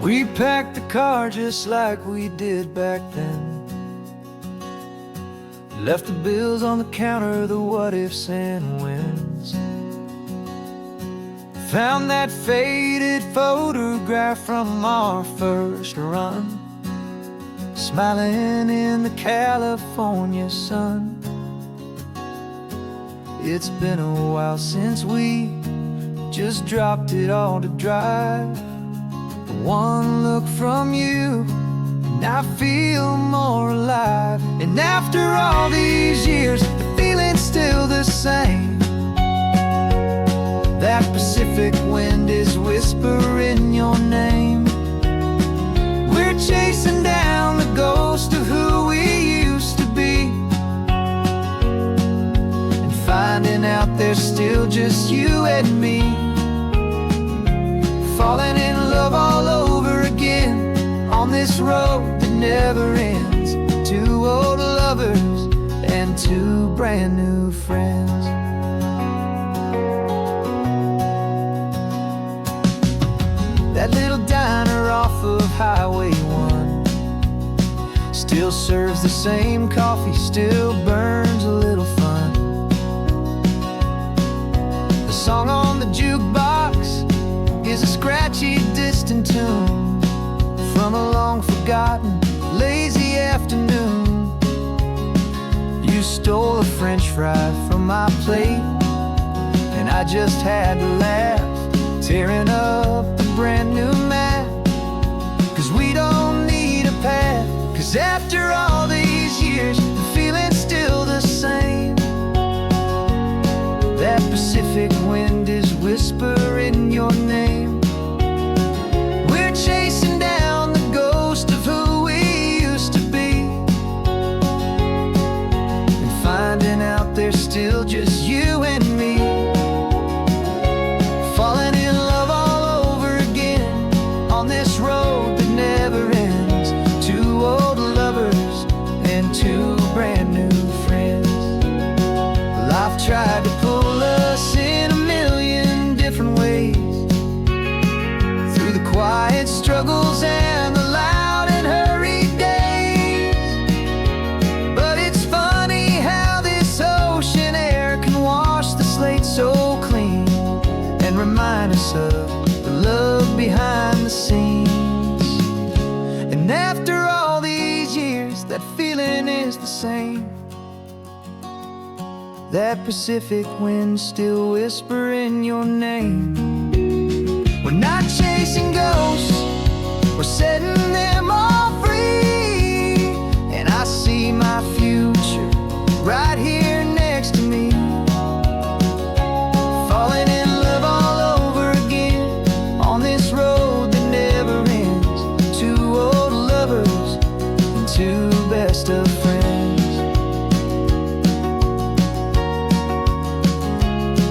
We packed the car just like we did back then. Left the bills on the counter, the what ifs and whens. Found that faded photograph from our first run, smiling in the California sun. It's been a while since we just dropped it all to drive. One look from you and I feel more alive. And after all these years, the feeling's still the same. That Pacific wind is whispering your name. We're chasing down the ghost of who we used to be, and finding out there's still just you and me. Falling in love all over again on this road that never ends. Two old lovers and two brand new friends. That little diner off of Highway 1 still serves the same coffee, still burns a little fun. The song on the jukebox is a scratchy, distant tune from a long-forgotten, lazy afternoon. You stole a French fry from my plate, and I just had to laugh, tearing up a brand new map. Cause we don't need a path, cause after all these years, the feeling's still the same. That Pacific wind is whispering your name. We're chasing down the ghost of who we used to be, and finding out there's still just you and me. Falling in love all over again on this road that never ends. Two old lovers and two brand new friends. Life tried to pull us in a million different ways, through the quiet struggles and the loud and hurried days. But it's funny how this ocean air can wash the slate so clean, and remind us of the love behind the scenes. And after all these years, that feeling is the same. That Pacific wind still whispering your name. We're not chasing ghosts, we're setting them all free. And I see my future right here next to me. Falling in love all over again on this road that never ends. Two old lovers and two best of friends.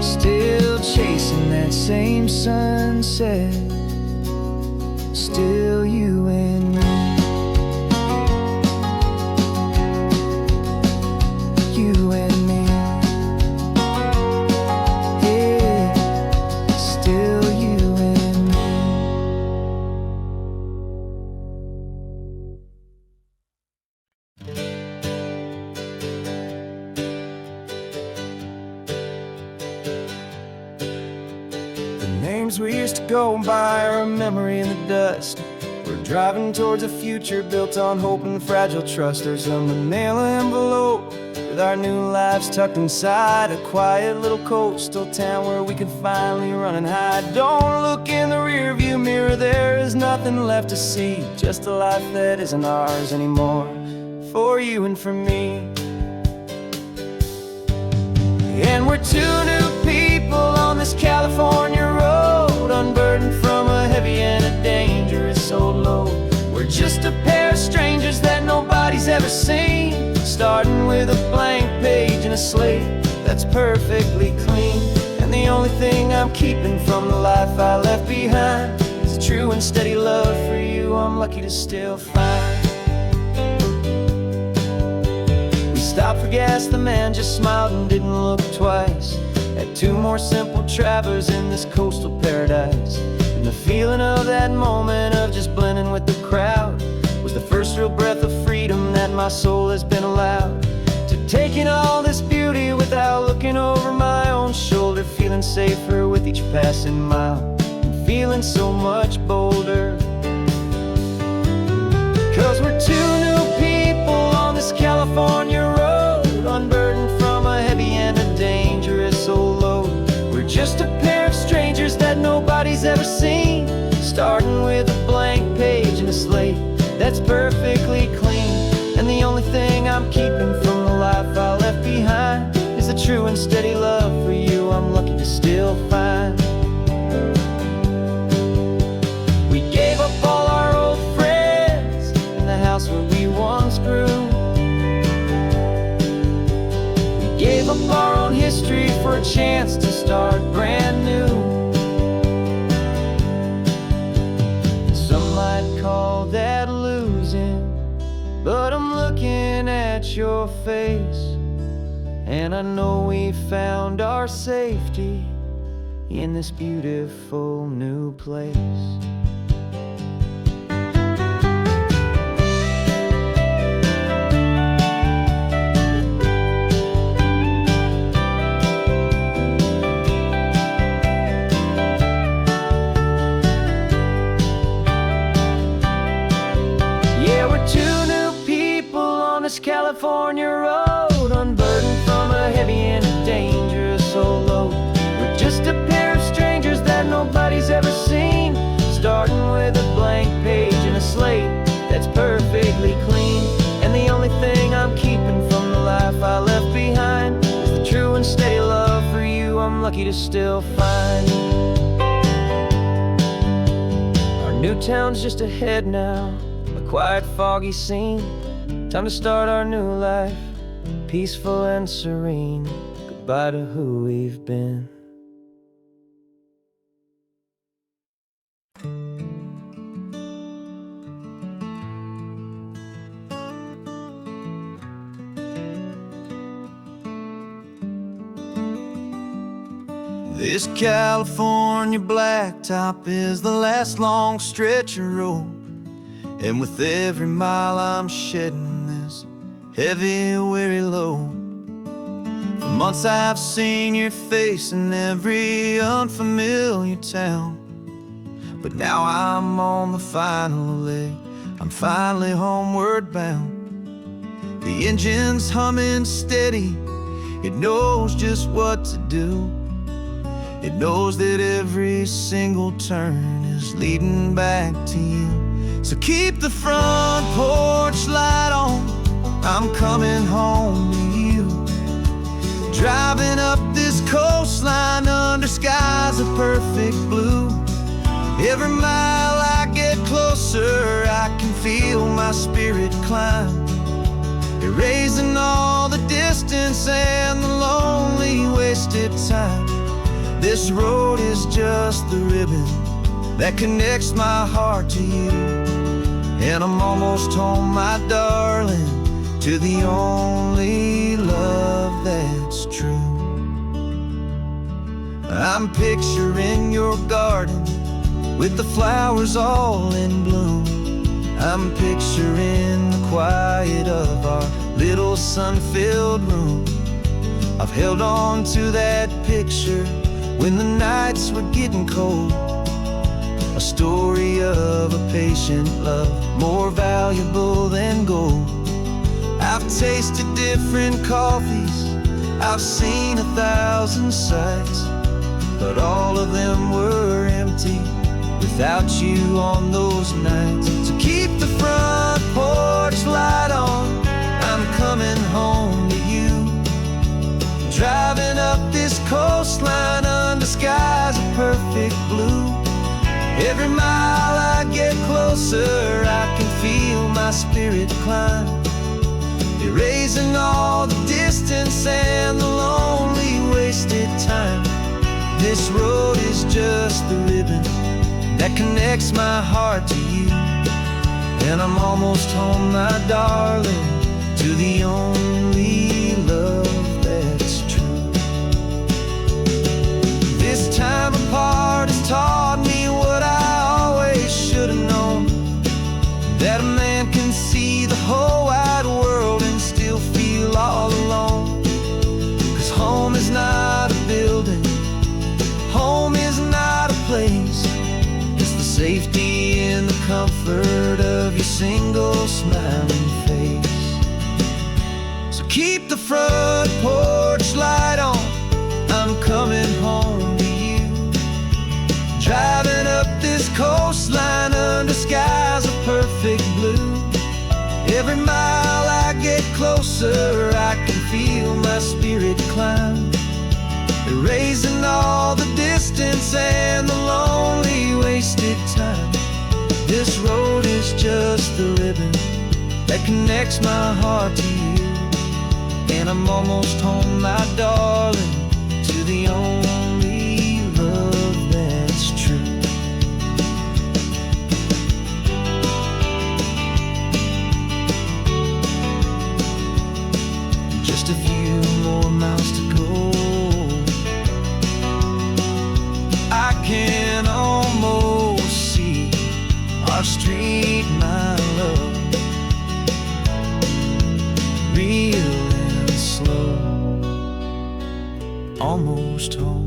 Still chasing that same sunset, still you and me. You and me. Yeah, still you and me. Names we used to go by are a memory in the dust. We're driving towards a future built on hope and fragile trust. There's a manila envelope with our new lives tucked inside, a quiet little coastal town where we can finally run and hide. Don't look in the rearview mirror, there is nothing left to see, just a life that isn't ours anymore, for you and for me. And we're two new people on this California road, unburdened from a heavy and a dangerous old load. We're just a pair of strangers that nobody's ever seen, starting with a blank page and a slate that's perfectly clean. And the only thing I'm keeping from the life I left behind is a true and steady love for you I'm lucky to still find. We stopped for gas, the man just smiled and didn't look twice. Had two more simple travelers in this coastal paradise, and the feeling of that moment of just blending crowd was the first real breath of freedom that my soul has been allowed to take in all this beauty without looking over my own shoulder, feeling safer with each passing mile and feeling so much bolder. 'Cause we're two new people on this California road, unburdened from a heavy and a dangerous old load. We're just a pair of strangers that nobody's ever seen, starting with a blank page and a slate that's perfectly clean. And the only thing I'm keeping from the life I left behind is the true and steady love for you I'm lucky to still find. We gave up all our old friends in the house where we once grew. We gave up our own history for a chance to start brand new. Some might call that losing, but I'm looking at your face, and I know we found our safety in this beautiful new place. Yeah, we're two new people on this California road, unburdened from a heavy and a dangerous old load. We're just a pair of strangers that nobody's ever seen, starting with a blank page and a slate that's perfectly clean. And the only thing I'm keeping from the life I left behind is the true and steady love for you I'm lucky to still find. Our new town's just ahead now, a quiet, foggy scene. Time to start our new life, peaceful and serene. Goodbye to who we've been. This California blacktop is the last long stretch of road, and with every mile I'm shedding this heavy, weary load. For months I've seen your face in every unfamiliar town, but now I'm on the final leg, I'm finally homeward bound. The engine's humming steady, it knows just what to do. It knows that every single turn is leading back to you. So keep the front porch light on, I'm coming home to you. Driving up this coastline under skies of perfect blue. Every mile I get closer, I can feel my spirit climb, erasing all the distance and the lonely wasted time. This road is just the ribbon that connects my heart to you, and I'm almost home, my darling, to the only love that's true. I'm picturing your garden with the flowers all in bloom. I'm picturing the quiet of our little sun-filled room. I've held on to that picture when the nights were getting cold, a story of a patient love more valuable than gold. I've tasted different coffees, I've seen 1,000 sights, but all of them were empty without you on those nights. So keep the front porch light on, I'm coming home to you. Driving up this coastline under skies of perfect blue. Every mile I get closer, I can feel my spirit climb, erasing all the distance and the lonely wasted time. This road is just the ribbon that connects my heart to you, and I'm almost home, my darling, to the only love that's true. This time apart has taught me what I always should have known. single smiling face. So keep the front porch light on, I'm coming home to you. Driving up this coastline under skies of perfect blue. Every mile I get closer, I can feel my spirit climb, erasing all the distance and the lonely wasted time. This road is just the ribbon that connects my heart to you. And I'm almost home, my darling, to the only love that's true. Just a few more miles to go, I can almost see our street, my love, real and slow, almost home.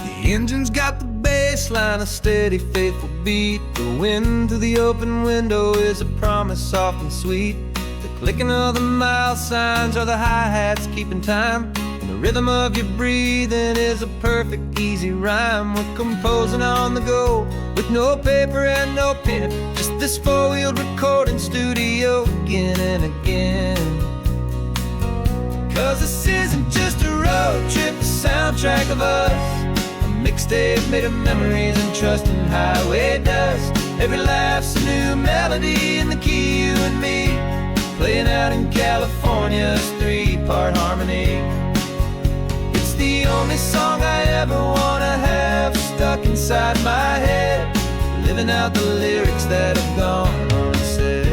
The engine's got the baseline, a steady, faithful beat. The wind through the open window is a promise soft and sweet. The clicking of the mile signs are the hi-hats keeping time. And the rhythm of your breathing is a perfect, easy rhyme. We're composing on the go with no paper and no pen, just this four-wheeled recording studio again and again. 'Cause this isn't just a road trip, the soundtrack of us, mixtape made of memories and trust in highway dust. Every laugh's a new melody in the key, you and me, playing out in California's three-part harmony. It's the only song I ever wanna have stuck inside my head, living out the lyrics that have gone unsaid.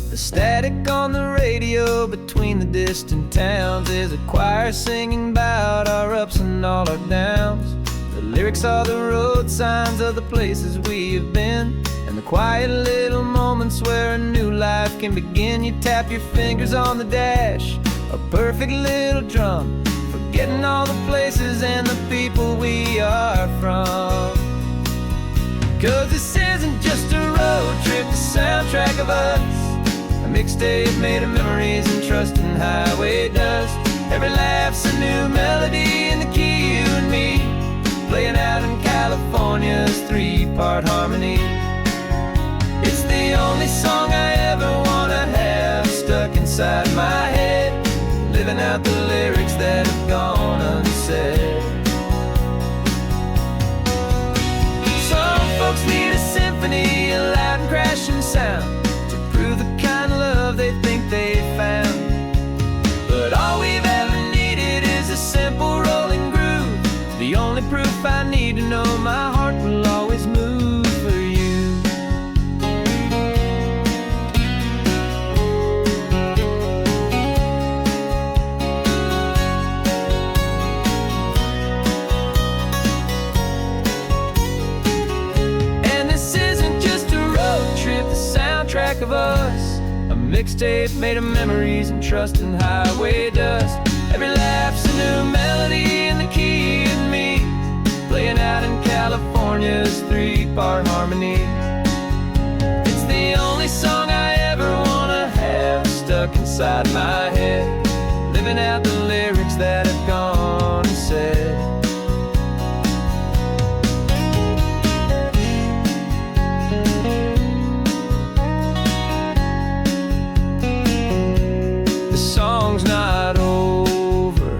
The static on the radio between the distant towns is a choir singing about our ups and all our downs. The lyrics are the road signs of the places we have been, and the quiet little moments where a new life can begin. You tap your fingers on the dash, a perfect little drum, forgetting all the places and the people we are from. 'Cause this isn't just a road trip, the soundtrack of us, mixtape made of memories and trust in highway dust. Every laugh's a new melody in the key, you and me, playing out in California's three-part harmony. It's the only song I ever wanna have stuck inside my head, living out the lyrics that have gone unsaid. Some folks need a symphony, a loud and crashing sound, the kind of love they think they found. But all we've ever needed is a simple rolling groove, the only proof I need to know my heart will always move for you. And this isn't just a road trip, the soundtrack of us, a mixtape made of memories and trust in highway dust. Every laugh's a new melody in the key, and me, playing out in California's three-part harmony. It's the only song I ever wanna have stuck inside my head, living out the lyrics that have gone unsaid. Song's not over,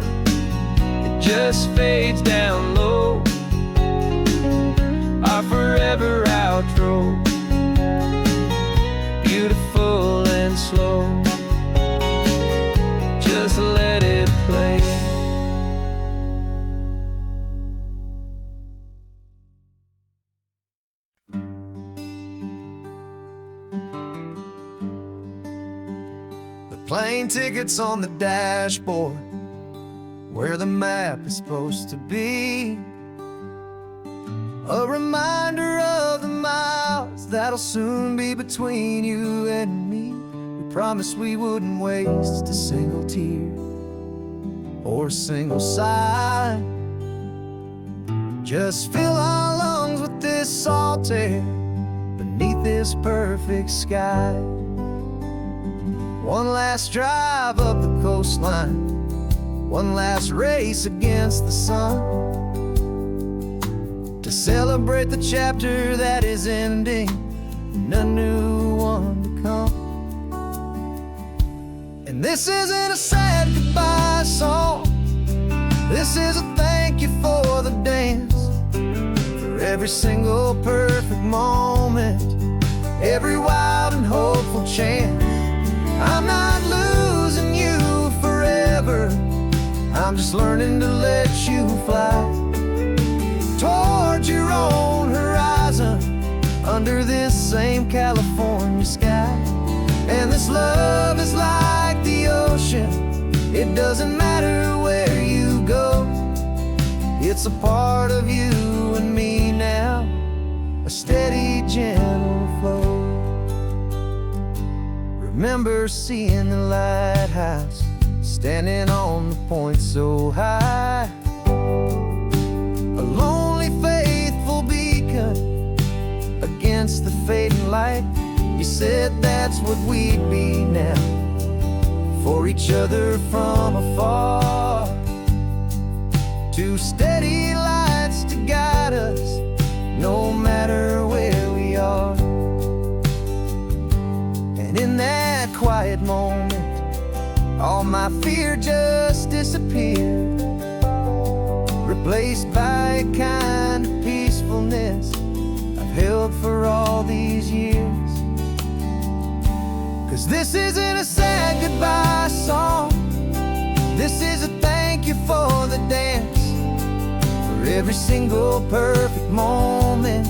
it just fades down low, our forever outro, beautiful and slow, just let it play. Plane tickets on the dashboard, where the map is supposed to be. a reminder of the miles that'll soon be between you and me. We promised we wouldn't waste a single tear or a single sigh. Just fill our lungs with this salt air beneath this perfect sky. One last drive up the coastline, one last race against the sun, to celebrate the chapter that is ending and a new one to come. And this isn't a sad goodbye song, this is a thank you for the dance, for every single perfect moment, every wild and hopeful chance. I'm not losing you forever, I'm just learning to let you fly towards your own horizon, under this same California sky. And this love is like the ocean, it doesn't matter where you go, it's a part of you and me now, a steady, gentle flow. Remember seeing the lighthouse, standing on the point so high, a lonely, faithful beacon against the fading light. You said that's what we'd be now, for each other from afar. Two steady lights to guide us, no matter where we are. And in that quiet moment, all my fear just disappeared, replaced by a kind of peacefulness I've held for all these years. 'Cause this isn't a sad goodbye song, this is a thank you for the dance, for every single perfect moment,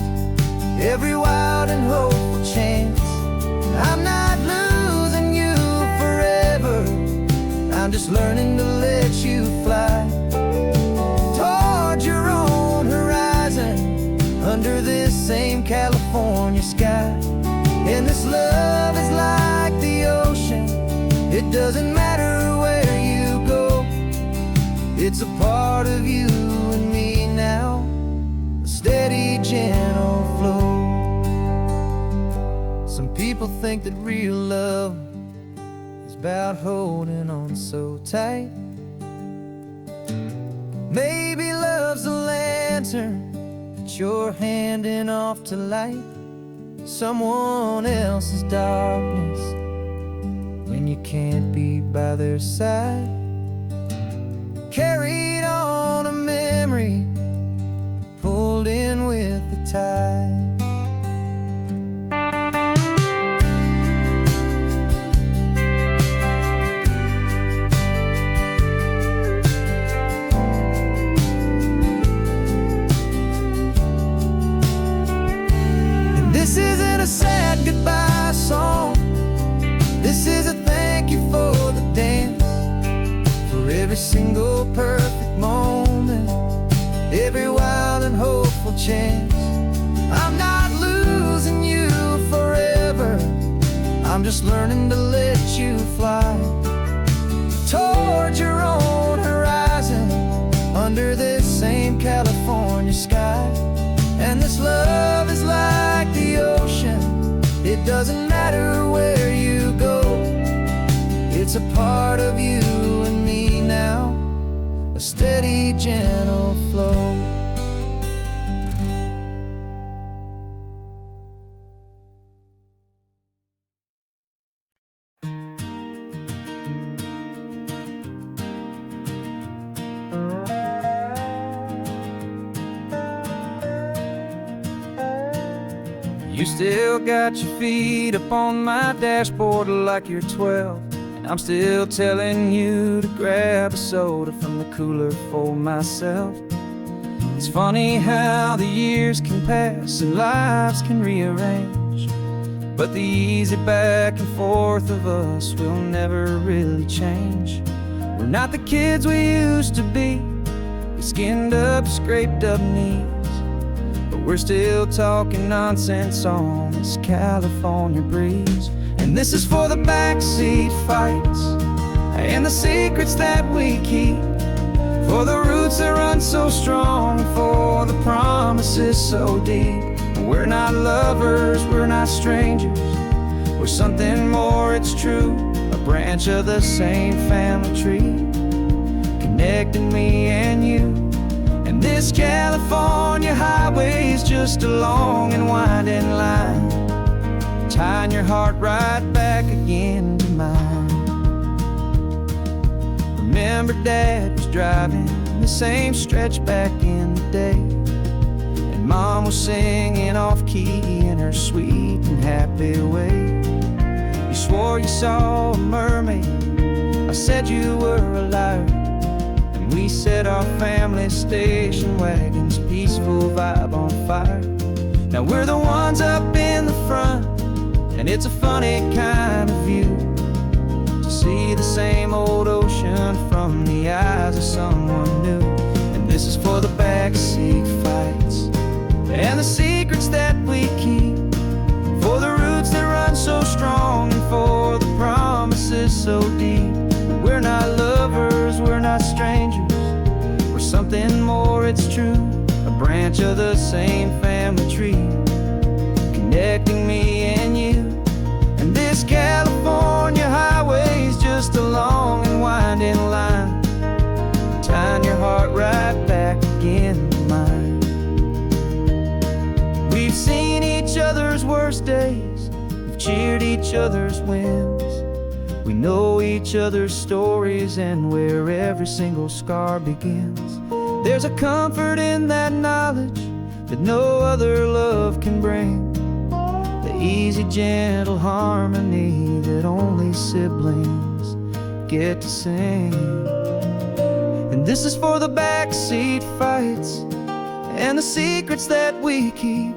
every wild and hopeful chance. I'm not losing you forever, I'm just learning to let you fly towards your own horizon, under this same California sky. And this love is like the ocean, it doesn't matter where you go, it's a part of you and me now, a steady, gentle flow. Some people think that real love is about holding on so tight. Maybe love's a lantern that you're handing off to light someone else's darkness when you can't be by their side. Carried on a memory, pulled in with the tide. This isn't a sad goodbye song, this is a thank you for the dance, for every single perfect moment, every wild and hopeful chance. I'm not losing you forever, I'm just learning to let you fly towards your own horizon, under this same California sky. And this love is like the ocean, it doesn't matter where you go, it's a part of you and me now, a steady, gentle flow. You still got your feet up on my dashboard like you're 12, and I'm still telling you to grab a soda from the cooler for myself. It's funny how the years can pass and lives can rearrange, but the easy back and forth of us will never really change. We're not the kids we used to be, with skinned up, scraped up knees, but we're still talking nonsense on this California breeze. And this is for the backseat fights and the secrets that we keep, for the roots that run so strong, for the promises so deep. We're not lovers, we're not strangers, we're something more, it's true. A branch of the same family tree, connecting me and you. And this California highway is just a long and winding line, tying your heart right back again to mine. Remember Dad was driving the same stretch back in the day, and Mom was singing off-key in her sweet and happy way. You swore you saw a mermaid, I said you were a liar, and we set our family station wagon's peaceful vibe on fire. Now we're the ones up in the front, and it's a funny kind of view to see the same old ocean from the eyes of someone new. And this is for the backseat fights and the secrets that we keep, for the roots that run so strong, and for the promises so deep. We're not lovers, we're not strangers, we're something more, it's true. A branch of the same family tree, connecting me and you. And this California highway is just a long and winding line, tying your heart right back again to mine. We've seen each other's worst days, we've cheered each other's wins. We know each other's stories and where every single scar begins. There's a comfort in that knowledge that no other love can bring, the easy, gentle harmony that only siblings get to sing. And this is for the backseat fights and the secrets that we keep,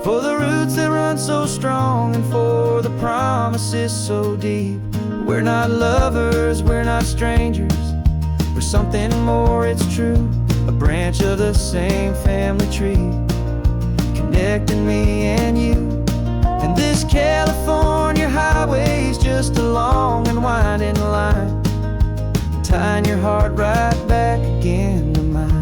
for the roots that run so strong, and for the promises so deep. We're not lovers, we're not strangers, we're something more, it's true. A branch of the same family tree, connecting me and you. And this California highway is just a long and winding line, tying your heart right back again to mine.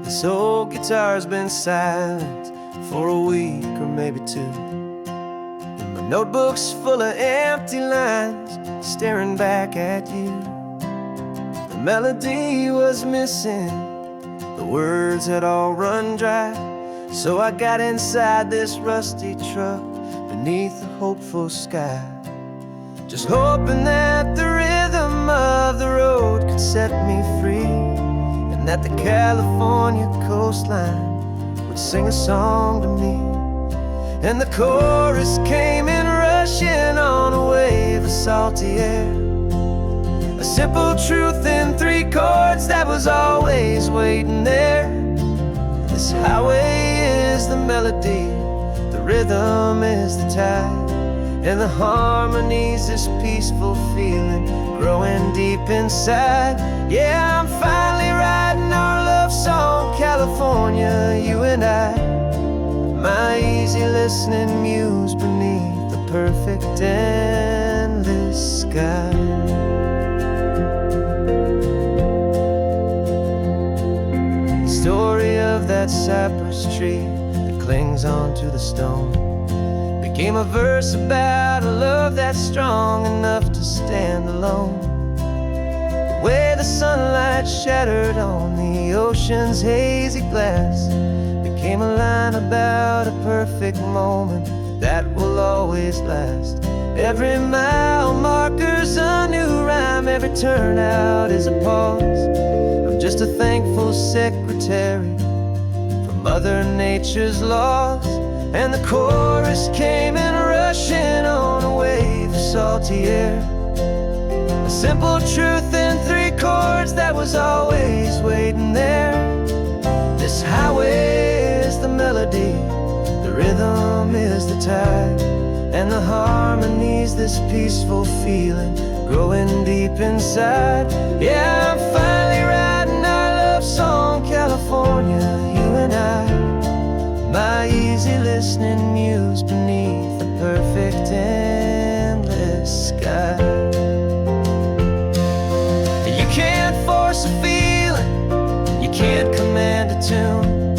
This old guitar's been silent for a week or maybe two, and my notebook's full of empty lines staring back at you. The melody was missing, the words had all run dry, so I got inside this rusty truck beneath a hopeful sky, just hoping that the rhythm of the road could set me free, that the California coastline would sing a song to me. And the chorus came in rushing on a wave of salty air, a simple truth in 3 chords that was always waiting there. This highway is the melody, the rhythm is the tide, and the harmony's this peaceful feeling growing deep inside. Yeah, I'm finally writing our love song, California, you and I, my easy listening muse beneath the perfect endless sky. The story of that cypress tree that clings onto the stone became a verse about a love that's strong enough to stand alone. The way the sunlight shattered on the ocean's hazy glass became a line about a perfect moment that will always last. Every mile marker's a new rhyme, every turnout is a pause. I'm just a thankful secretary for Mother Nature's laws. and the chorus came in rushing on a wave of salty air. A simple truth in 3 chords that was always waiting there. This highway is the melody, the rhythm is the tide, and the harmony's this peaceful feeling growing deep inside. Yeah, I'm finally writing our love song, California, you and I. My easy listening muse beneath the perfect endless sky. You can't force a feeling, you can't command a tune.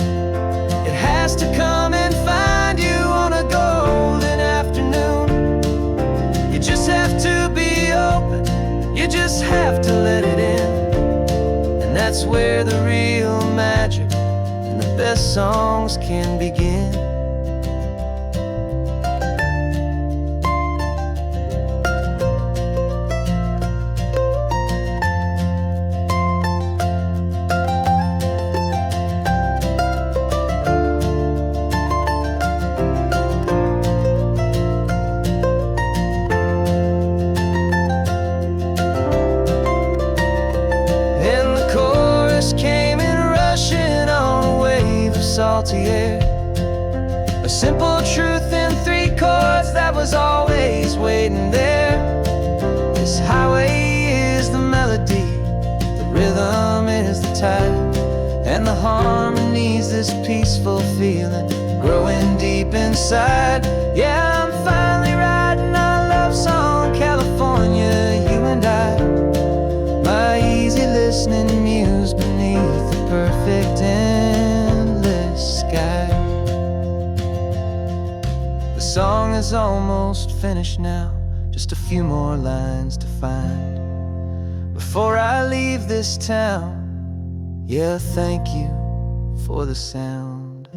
It has to come and find you on a golden afternoon. You just have to be open, you just have to let it in. And that's where the real magic and the best songs can begin. Came in rushing on a wave of salty air. A simple truth in 3 chords that was always waiting there. This highway is the melody, the rhythm is the tide, and the harmony's this peaceful feeling growing deep inside. Yeah, I'm finally writing our love song, California, you and I. My easy listening muse beneath the perfect endless sky. The song is almost finished now, just a few more lines to find before I leave this town. Yeah, thank you for the sound.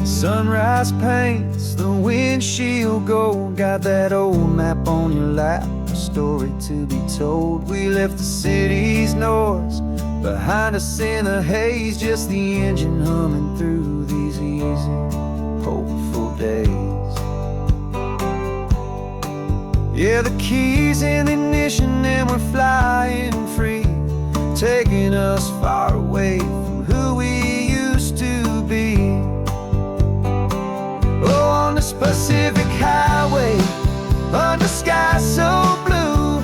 Sunrise paints the windshield gold. Got that old map on your lap, a story to be told. We left the city's noise behind us in the haze, just the engine humming through these easy, hopeful days. Yeah, the keys in the ignition and we're flying free, taking us far away from who we used to be. Oh, on this Pacific highway, under sky so blue,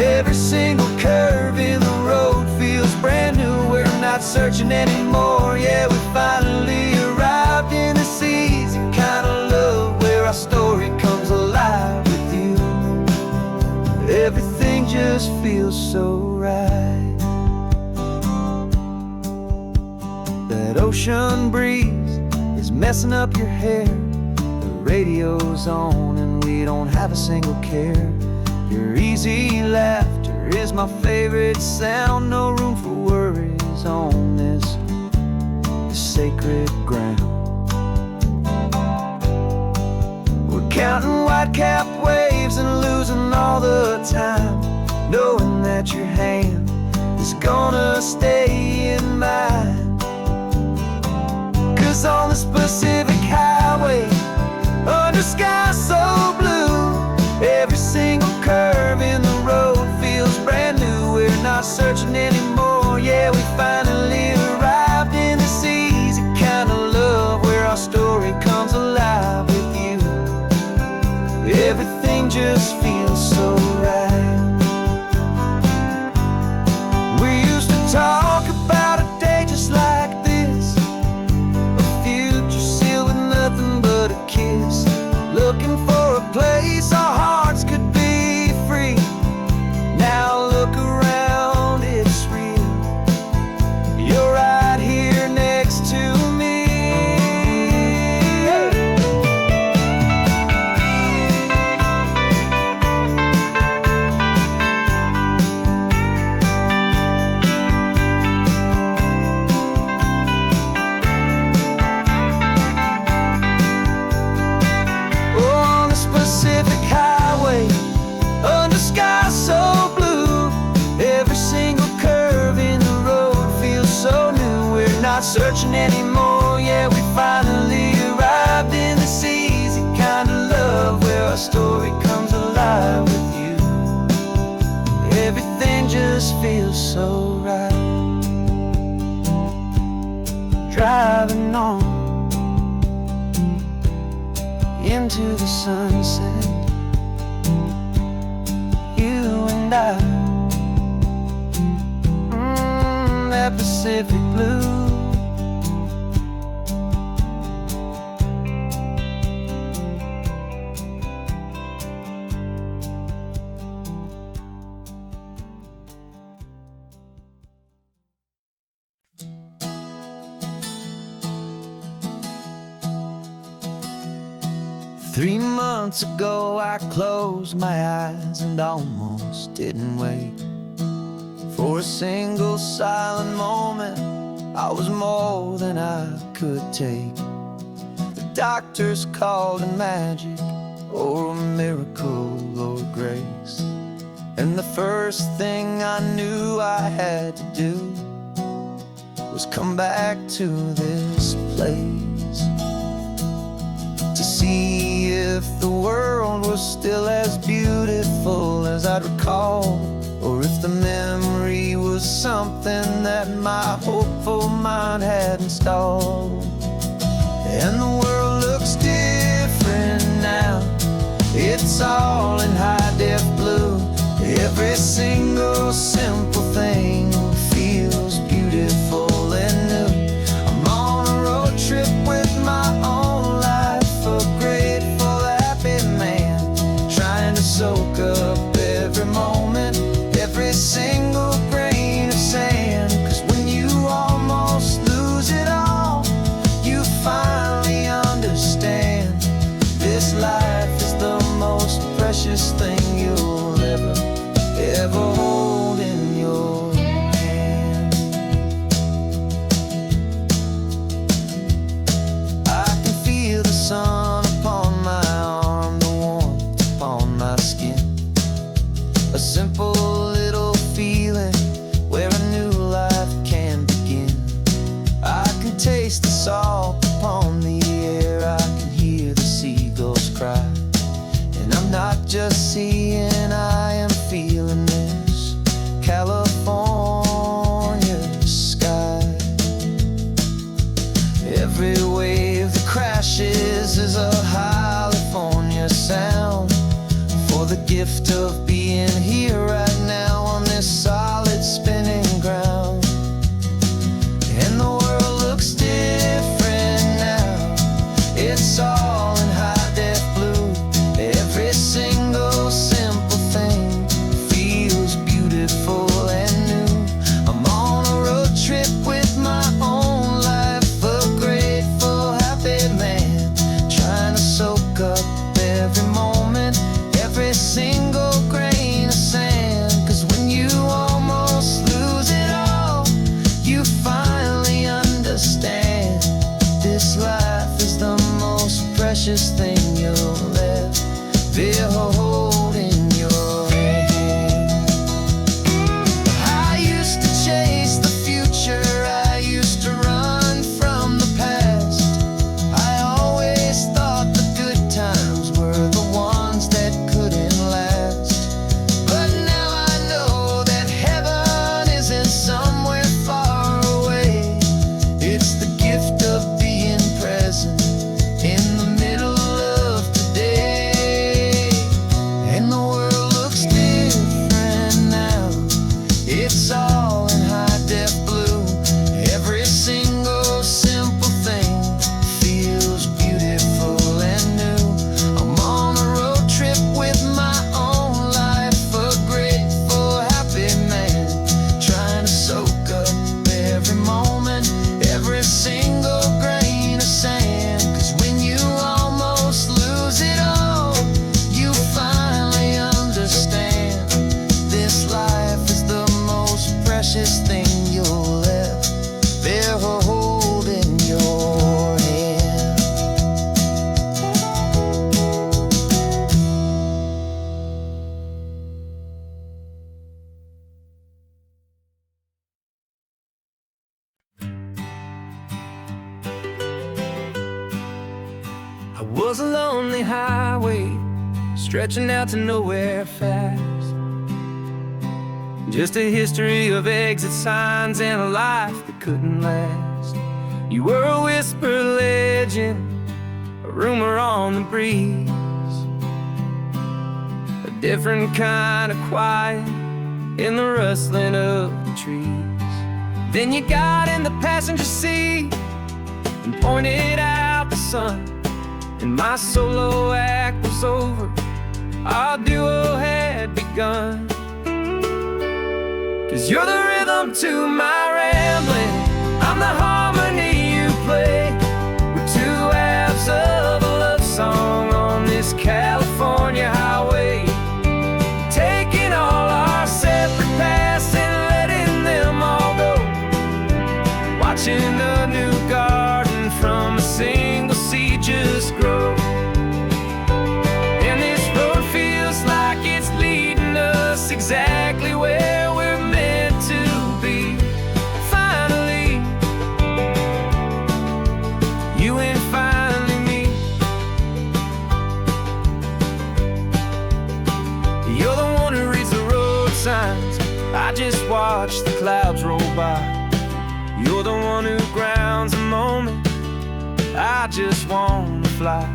every single curve in the road feels brand new. We're not searching anymore, yeah, we finally arrived in this easy kind of love where our story comes alive with you. Everything just feels so right. That ocean breeze is messing up your hair, radio's on and we don't have a single care. Your easy laughter is my favorite sound. No room for worries on this sacred ground. We're counting white-capped waves and losing all the time, knowing that your hand is gonna stay in mine. 'Cause on this Pacific highway, under sky so blue, every single curve in the road feels brand new. We're not searching anymore, yeah, we finally arrived in this easy kind of love where our story comes alive with you. Everything just feels so right. We used to talk about a day just like this, a future sealed with nothing but a kiss, looking for a place our hearts could be free. Now look around, it's real. You're right. searching anymore. Yeah, we finally arrived in this easy kind of love where our story comes alive with you. Everything just feels so right. Driving on into the sunset, you and I, that Pacific blue. Three months ago I closed my eyes and almost didn't wait for a single silent moment. I was more than I could take. The doctors called it magic, or a miracle, or grace. And the first thing I knew I had to do was come back to this place, to see if the world was still as beautiful as I'd recall, or if the memory was something that my hopeful mind had installed. And the world looks different now. It's all in high-def blue. Every single simple thing feels beautiful and new. I'm on a road trip with my own life, a grateful, happy man, trying to soak up every moment, every single grain of sand. 'Cause when you almost lose it all, you finally understand this life is the most precious thing you'll ever hold in your hand. I can feel the sun upon my arm, the warmth upon my skin, a simple little feeling where a new life can begin. I can taste the salt upon the air, I can hear the seagulls cry, and I'm not just seeing, I am feeling this California sky. Every wave that crashes is a California sound, for the gift of being here right now on this solid spinning ground. And the world looks different now. It's all in high-def blue. Every single simple thing feels beautiful and new. I'm on a road trip with my own life, a grateful, happy man, trying to soak up every moment, every single grain of sand. 'Cause when you almost lose it all, you finally understand this life is the most precious thing you'll ever hold in your hand. I used to chase the future, I used to run from the past. I always thought the good times were the ones that couldn't last. But now I know that heaven isn't somewhere far away. It's the gift of being present in the middle of today. And the world looks different now. It's all in high-def blue. Every single simple thing feels beautiful and new. I'm on a road trip with my own life, a grateful, happy man, trying to soak up every moment, every single grain of sand. 'Cause when you almost lose it all, you finally understand this life is the most precious thing you'll ever hold in your hand. was a lonely highway stretching out to nowhere fast. Just a history of exit signs and a life that couldn't last. You were a whisper legend, a rumor on the breeze, a different kind of quiet in the rustling of the trees. Then you got in the passenger seat and pointed out the sun, and my solo act was over, our duo had begun. 'Cause you're the rhythm to my rambling, I'm the harmony you play. We're two halves of a love song on this California highway, taking all our separate paths and letting them all go, watching a new garden from a single seed just grow. And this road feels like it's leading us exactly where we're meant to be. Finally, you and finally me. You're the one who reads the road signs, I just watch the clouds roll by. You're the one who grounds a moment, I just wanna fly.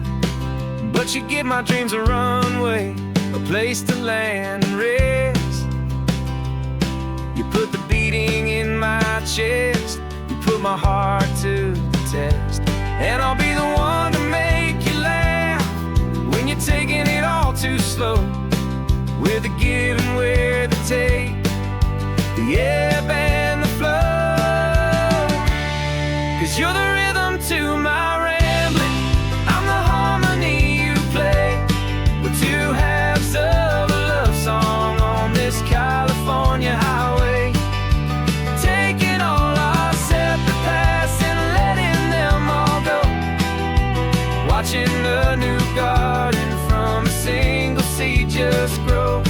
But you give my dreams a runway, a place to land and rest. You put the beating in my chest, you put my heart to the test. And I'll be the one to make you laugh when you're taking it all too slow. We're the give and we're the take, the ebb and the flow. 'Cause you're the rhythm to my rambling, I'm the harmony you play. We're two halves of a love song on this California highway, taking all our separate paths and letting them all go, watching a new garden from a single seed just grow.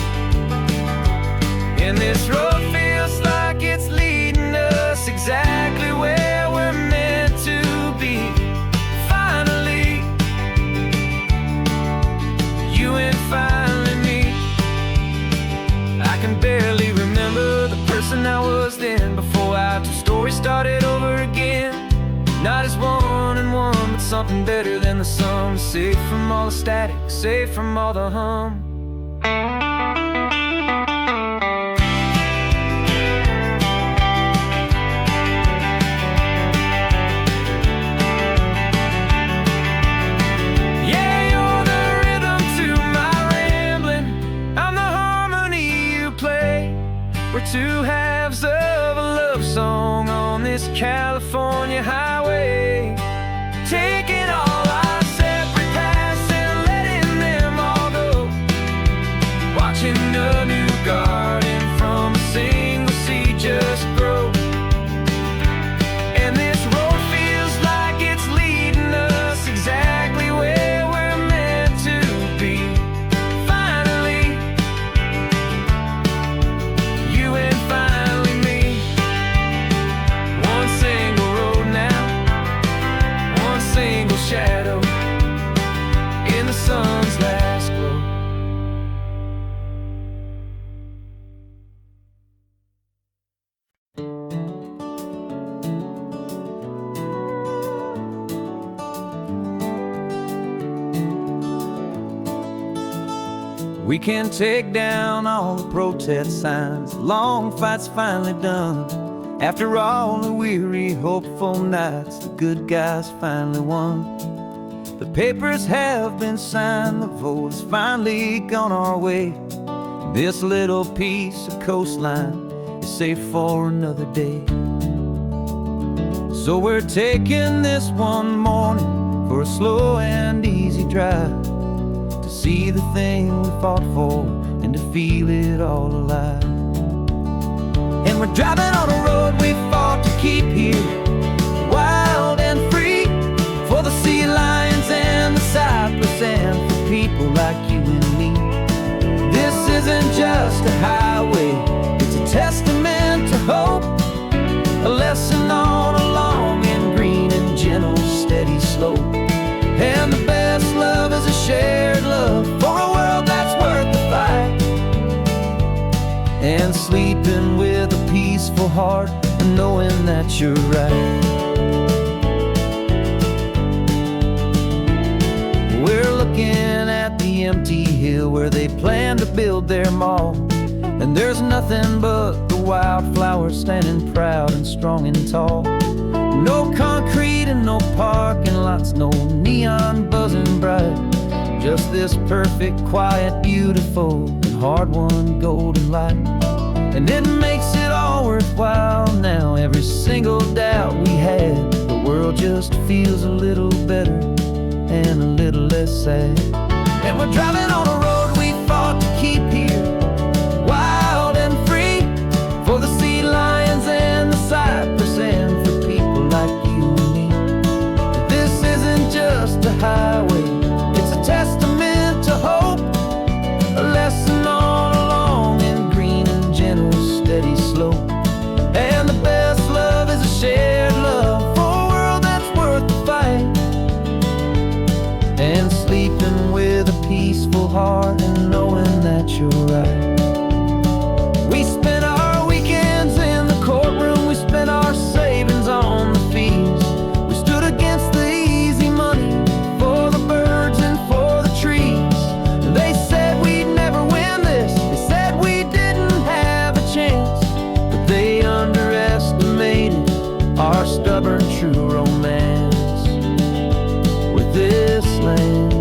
And this road feels like it's leading us exactly where we're meant to be. Finally, you and finally me. I can barely remember the person I was then, before our two stories started over again. Not as one and one, but something better than the sum. Safe from all the static, safe from all the hum. We're two halves of a love song on this California highway, taking all our separate paths and letting them all go, watching a new garden from a single seed just grow. And this road feels like it's leading us exactly where we're meant to be. Finally, you and finally me. One single road now, one single shadow in the sun's last glow. We can take down all the protest signs, long fight's finally done. After all the weary, hopeful nights, the good guys finally won. The papers have been signed, the vote has finally gone our way. This little piece of coastline is safe for another day. So we're taking this one morning for a slow and easy drive, to see the thing we fought for and to feel it all alive. And we're driving on a road we fought to keep here, wild and free, for the sea lions and the cypress and for people like you and me. This isn't just a highway, it's a testament to hope, a lesson on a long and green and gentle steady slope. And the best love sleeping with a peaceful heart and knowing that you're right. We're looking at the empty hill where they plan to build their mall, and there's nothing but the wildflowers standing proud and strong and tall. No concrete and no parking lots, no neon buzzing bright, just this perfect, quiet, beautiful, and hard-won golden light. And it makes it all worthwhile now. Every single doubt we had, the world just feels a little better and a little less sad. And we're driving on a road we fought to keep here, wild and free, for the sea lions and the cypress and for people like you and me. This isn't just a highway, it's a testament to hope, a lesson on a long and green and gentle steady slope. And the best love is a shared love for a world that's worth the fight, and sleeping with a peaceful heart and knowing that you're right. We spent our weekends in the courtroom, we spent our savings on the fees. We stood against the easy money for the birds and for the trees. And they said we'd never win this, they said we didn't have a chance, but they underestimated our stubborn true romance with this land.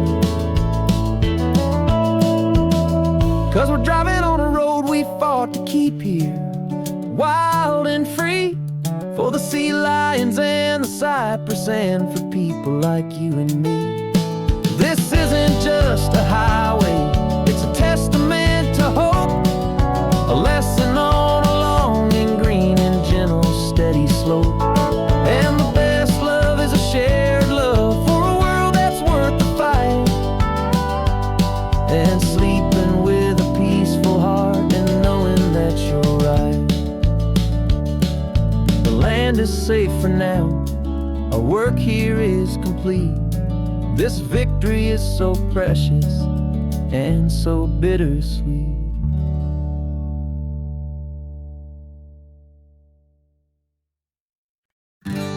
'Cause we're driving on a road we fought to keep here, wild and free, for the sea lions and the cypress and for people like you and me. This isn't just a highway, it's a testament to hope, a lesson on a long and green and gentle steady slope. And the best love is a shared love for a world that's worth the fight, and sleeping with a peaceful heart and knowing that you're right. The land is safe for now, our work here is complete. This victory is so precious and so bittersweet.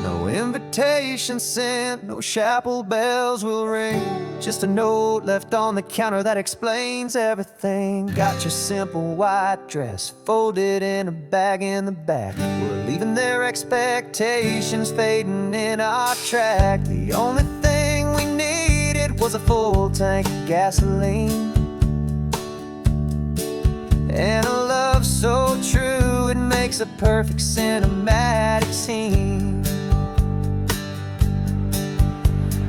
No invitation sent, no chapel bells will ring, just a note left on the counter that explains everything. Got your simple white dress folded in a bag in the back. We're leaving their expectations fading in our track. The only thing we needed was a full tank of gasoline, and a love so true it makes a perfect cinematic scene.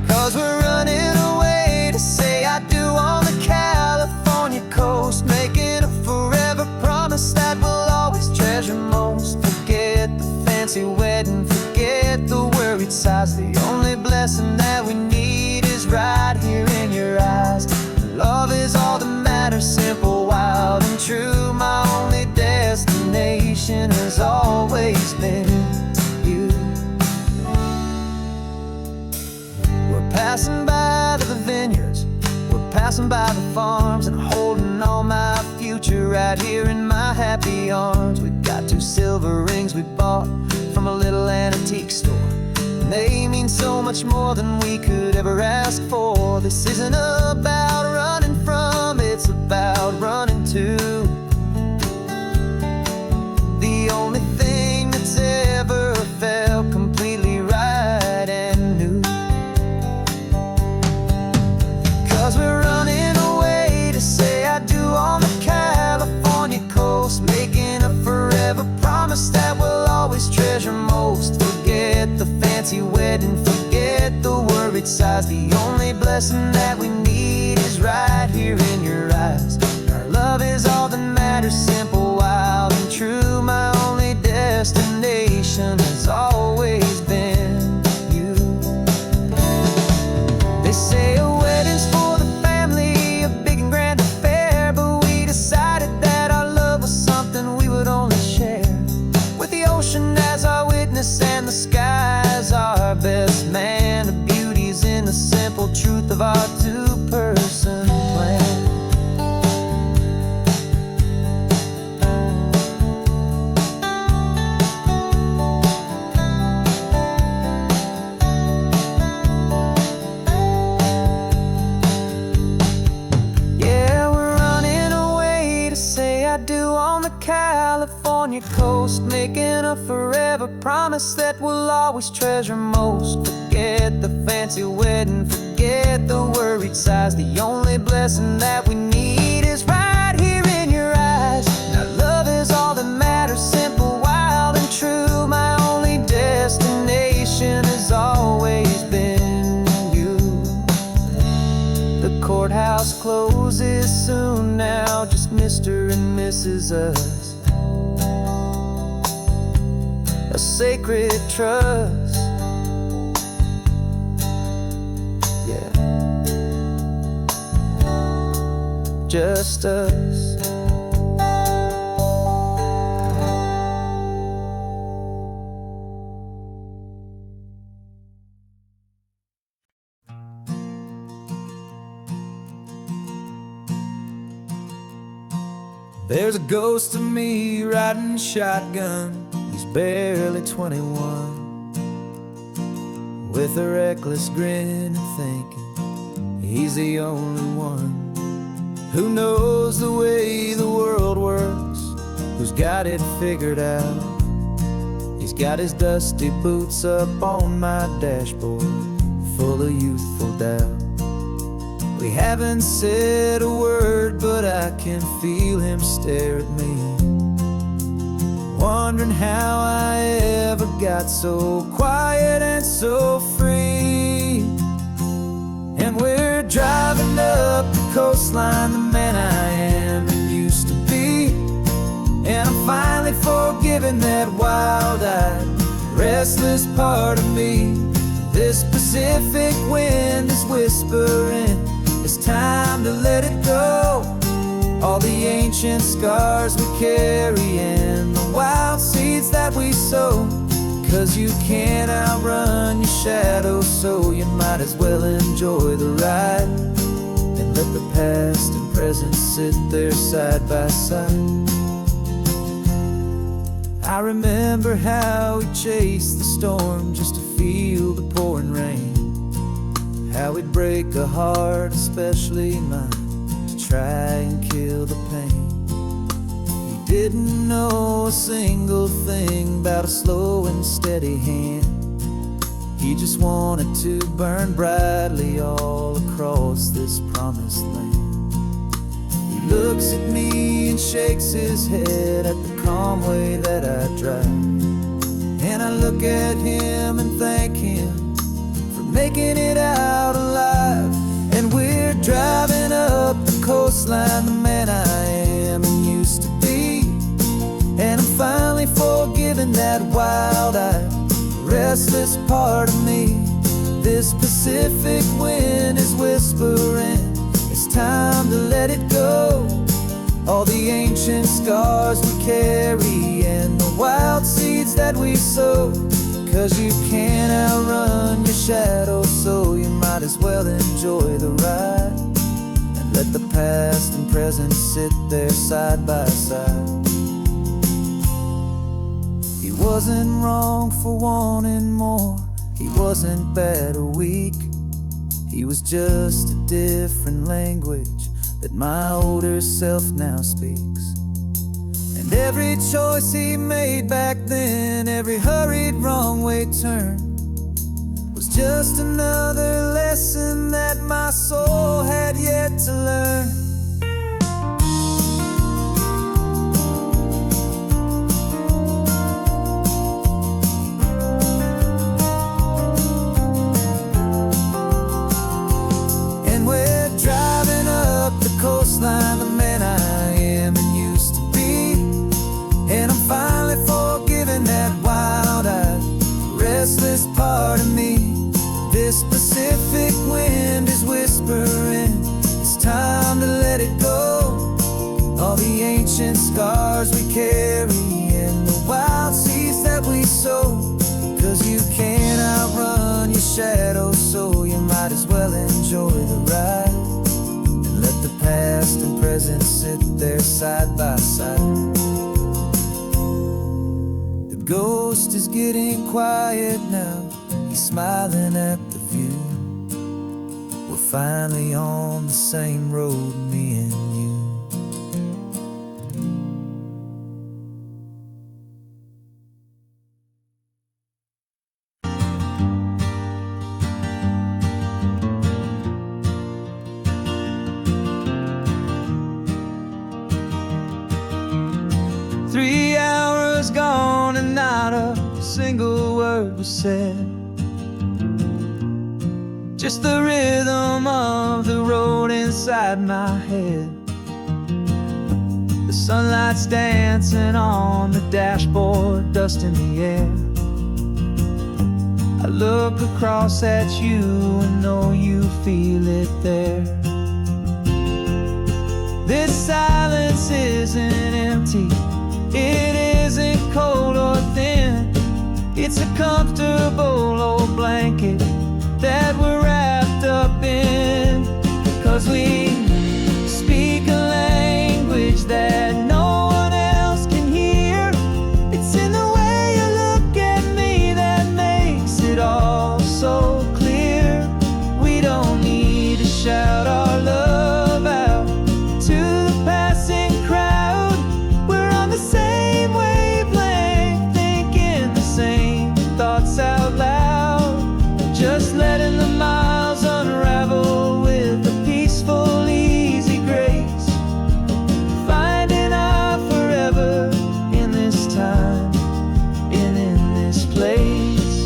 'Cause we're running away to say I do on the California coast, making a forever promise that we'll always treasure most. Forget the fancy wedding, forget the worried sighs. The only blessing that we need is right here in your eyes. Love is all that matters, simple, wild and true. My only destination has always been you. We're passing by the vineyards, we're passing by the farms, and holding all my future right here in my happy arms. We've got 2 silver rings we bought from a little antique store, and they mean so much more than we could ever ask for. This isn't about running from, it's about running to the only thing that's ever felt completely right and new. 'Cause we're running away to say I do on the California coast, making a forever promise that we'll always treasure most. Forget the fancy wedding, forget the worried sighs. The only blessing that we need is right here in your eyes. Our love is all that matters, simple, wild and true. My only destination has always been you. They say a wedding's for the family, a big and grand affair, but we decided that our love was something we would only share with the ocean as our witness and the sky as our best man. The beauty's in the simple truth of our 2-person plan. making a forever promise that we'll always treasure most. Forget the fancy wedding, forget the worried sighs. The only blessing that we need is right here in your eyes. Now love is all that matters, simple, wild, and true. My only destination has always been you. The courthouse closes soon now, just Mr. and Mrs. Us. A sacred trust. Yeah, just us. There's a ghost of me riding shotgun. He's barely 21, with a reckless grin and thinking he's the only one who knows the way the world works, who's got it figured out. He's got his dusty boots up on my dashboard, full of youthful doubt. We haven't said a word, but I can feel him stare at me, wondering how I ever got so quiet and so free. And we're driving up the coastline, the man I am and used to be. And I'm finally forgiving that wild-eyed, restless part of me. This Pacific wind is whispering, it's time to let it go. All the ancient scars we carry and the wild seeds that we sow. 'Cause you can't outrun your shadow, so you might as well enjoy the ride and let the past and present sit there side by side. I remember how we chased the storm just to feel the pouring rain, how we'd break a heart, especially mine, to try and kill the pain. He didn't know a single thing about a slow and steady hand. He just wanted to burn brightly all across this promised land. He looks at me and shakes his head at the calm way that I drive, and I look at him and thank him for making it out alive. And we're driving up the coastline, the man I am and used to be. And I'm finally forgiving that wild-eyed, restless part of me. This Pacific wind is whispering, it's time to let it go. All the ancient scars we carry and the wild seeds that we sow. 'Cause you can't outrun your shadow, so you might as well enjoy the ride and let the past and present sit there side by side. He wasn't wrong for wanting more, he wasn't bad or weak. He was just a different language that my older self now speaks. And every choice he made back then, every hurried wrong way turn, was just another lesson that my soul had yet to learn. And we're driving up the coastline, the man I am and used to be. And I'm finally forgiving that wild-eyed, restless part of me. This Pacific wind is whispering, it's time to let it go. All the ancient scars we carry and the wild seeds that we sow. 'Cause you can't outrun your shadow, so you might as well enjoy the ride and let the past and present sit there side by side. The ghost is getting quiet now, he's smiling at the view. We're finally on the same road, me and you. single word was said. Just the rhythm of the road inside my head. The sunlight's dancing on the dashboard, dust in the air. I look across at you and know you feel it there. This silence isn't empty, it isn't cold or thin. It's a comfortable old blanket that we're wrapped up in. 'Cause we speak a language that no one else can hear. It's in the way you look at me that makes it all so clear. We don't need to shout our love out to the passing crowd. We're on the same wavelength, thinking the same thoughts out loud. Just letting the miles unravel with a peaceful, easy grace. Finding our forever in this time and in this place.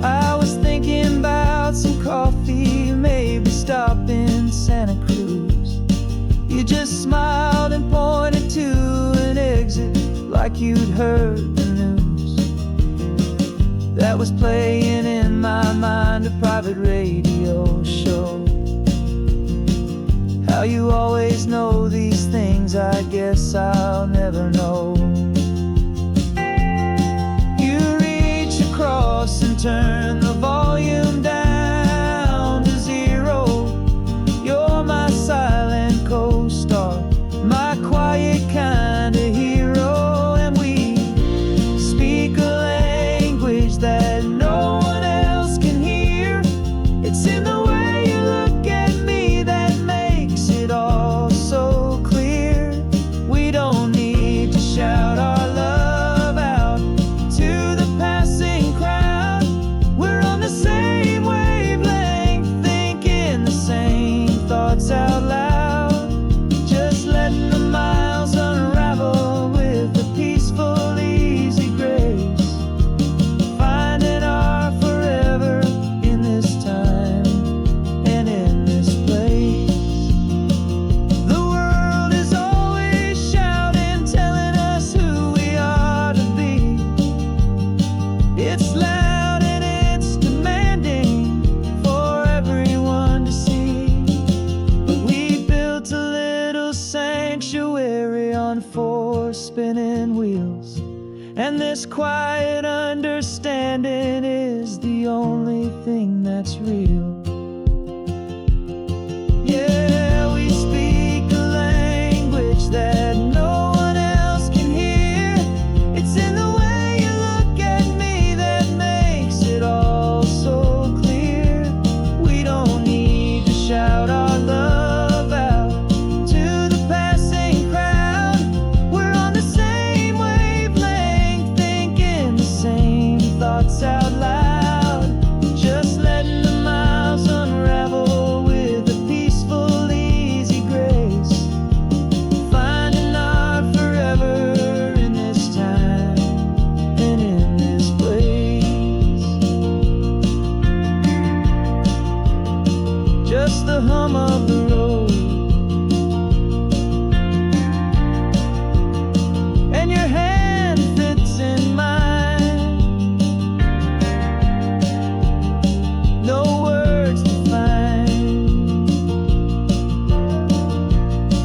I was thinking about some coffee, maybe stop in Santa Cruz. You just smiled and pointed to an exit like you'd heard the news. That was playing in my mind, a private radio show. How you always know these things, I guess I'll never know. You reach across and turn the volume down to 0. You're my silent co-star, my quiet kind of hero. That no one else can hear. It's in the way you look at me that makes it all so clear. We don't need to shout our love out to the passing crowd. We're on the same wavelength, thinking the same thoughts out loud. Just letting the miles unravel with a peaceful, easy grace. Spinning wheels, and this quiet understanding is the only thing that's real. Yeah, we speak a language that no one else can hear. It's in the way you look at me that makes it all so clear. We don't need to shout our love out to the passing crowd. We're on the same wavelength, thinking the same thoughts out loud. Just letting the miles unravel with a peaceful, easy grace. Finding our forever in this time and in this place. Just the hum of the road and your hand fits in mine. No words to find.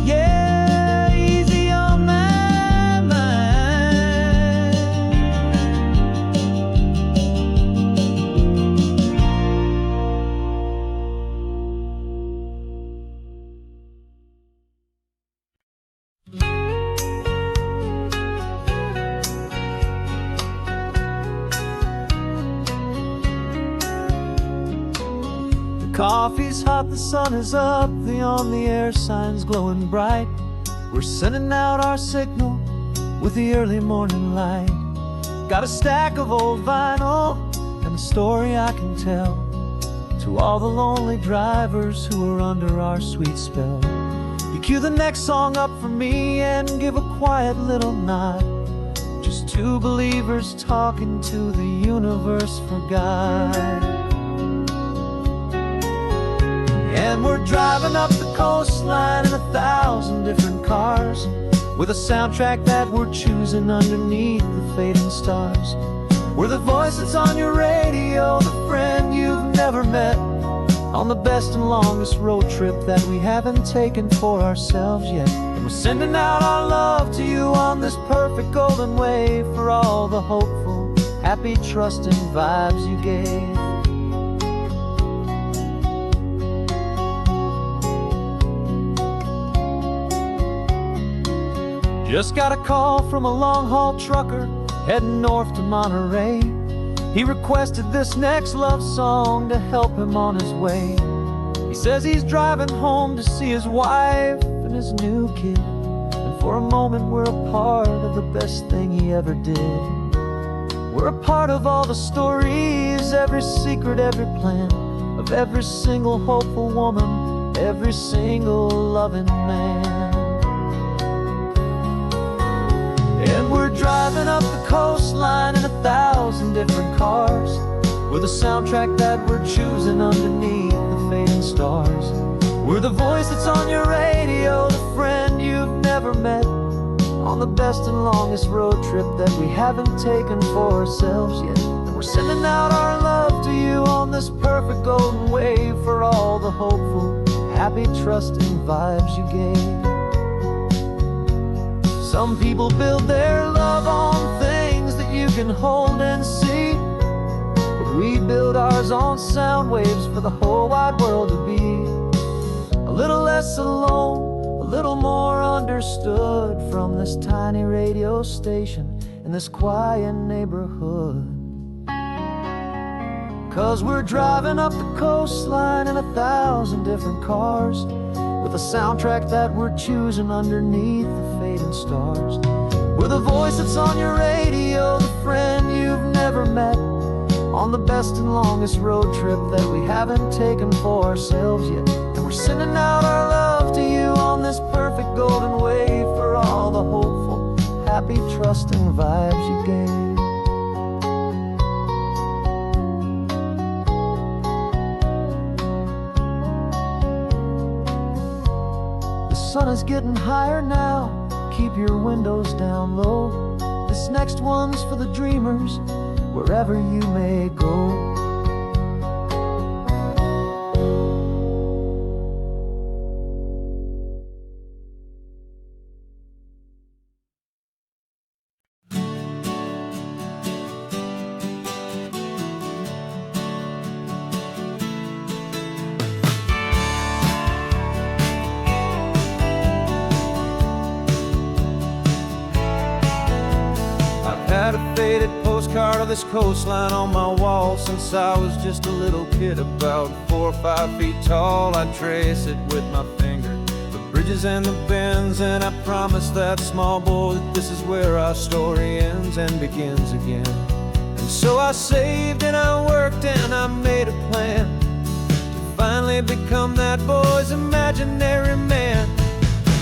Yeah, easy on my mind. Coffee's hot, the sun is up, the on-the-air sign's glowing bright. We're sending out our signal with the early morning light. Got a stack of old vinyl and a story I can tell to all the lonely drivers who are under our sweet spell. You Cue the next song up for me and give a quiet little nod. Just two believers talking to the universe for God. And we're driving up the coastline in 1,000 different cars, with a soundtrack that we're choosing underneath the fading stars. We're the voice that's on your radio, the friend you've never met, on the best and longest road trip that we haven't taken for ourselves yet. And we're sending out our love to you on this perfect golden wave, for all the hopeful, happy, trusting vibes you gave. Just got a call from a long-haul trucker heading north to Monterey. He requested this next love song to help him on his way. He says he's driving home to see his wife and his new kid, and for a moment we're a part of the best thing he ever did. We're a part of all the stories, every secret, every plan, of every single hopeful woman, every single loving man. And we're driving up the coastline in 1,000 different cars, with a soundtrack that we're choosing underneath the fading stars. We're the voice that's on your radio, the friend you've never met, on the best and longest road trip that we haven't taken for ourselves yet. And we're sending out our love to you on this perfect golden wave, for all the hopeful, happy, trusting vibes you gave. Some people build their love on things that you can hold and see, but we build ours on sound waves for the whole wide world to be a little less alone, a little more understood, from this tiny radio station in this quiet neighborhood. 'Cause we're driving up the coastline in 1,000 different cars, with a soundtrack that we're choosing underneath the fading stars. We're the voice that's on your radio, the friend you've never met, on the best and longest road trip that we haven't taken for ourselves yet. And we're sending out our love to you on this perfect golden wave, for all the hopeful, happy, trusting vibes you gave. The sun is getting higher now, keep your windows down low. This next one's for the dreamers, wherever you may go. Had a faded postcard of this coastline on my wall since I was just a little kid, about 4 or 5 feet tall. I trace it with my finger, the bridges and the bends, and I promised that small boy that this is where our story ends and begins again. And so I saved and I worked and I made a plan to finally become that boy's imaginary man.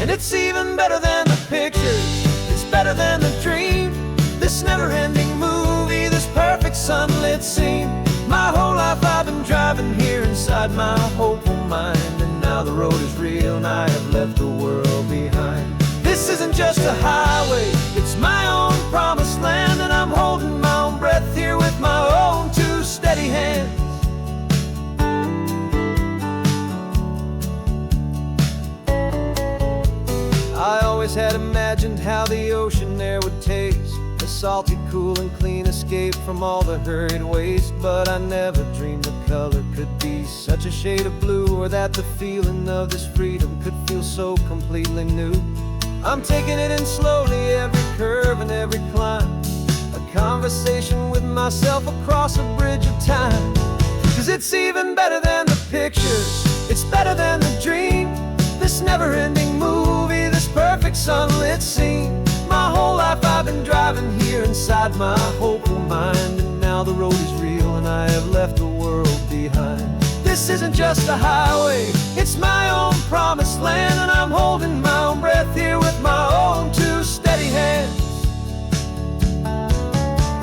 And it's even better than the pictures, it's better than the dream, this never-ending movie, this perfect sunlit scene. My whole life I've been driving here inside my hopeful mind, and now the road is real and I have left the world behind. This isn't just a highway, it's my own promised land, and I'm holding my own breath here with my own two steady hands. I always had imagined how the ocean there would taste, a salty, cool and clean escape from all the hurried waste. But I never dreamed the color could be such a shade of blue, or that the feeling of this freedom could feel so completely new. I'm taking it in slowly, every curve and every climb, a conversation with myself across a bridge of time. 'Cause it's even better than the pictures, it's better than the dream, this never-ending movie, this perfect sunlit scene. My whole life I've been driving here inside my hopeful mind, and now the road is real and I have left the world behind. This This isn't just a highway, it's my own promised land, and I'm holding my own breath here with my own two steady hands.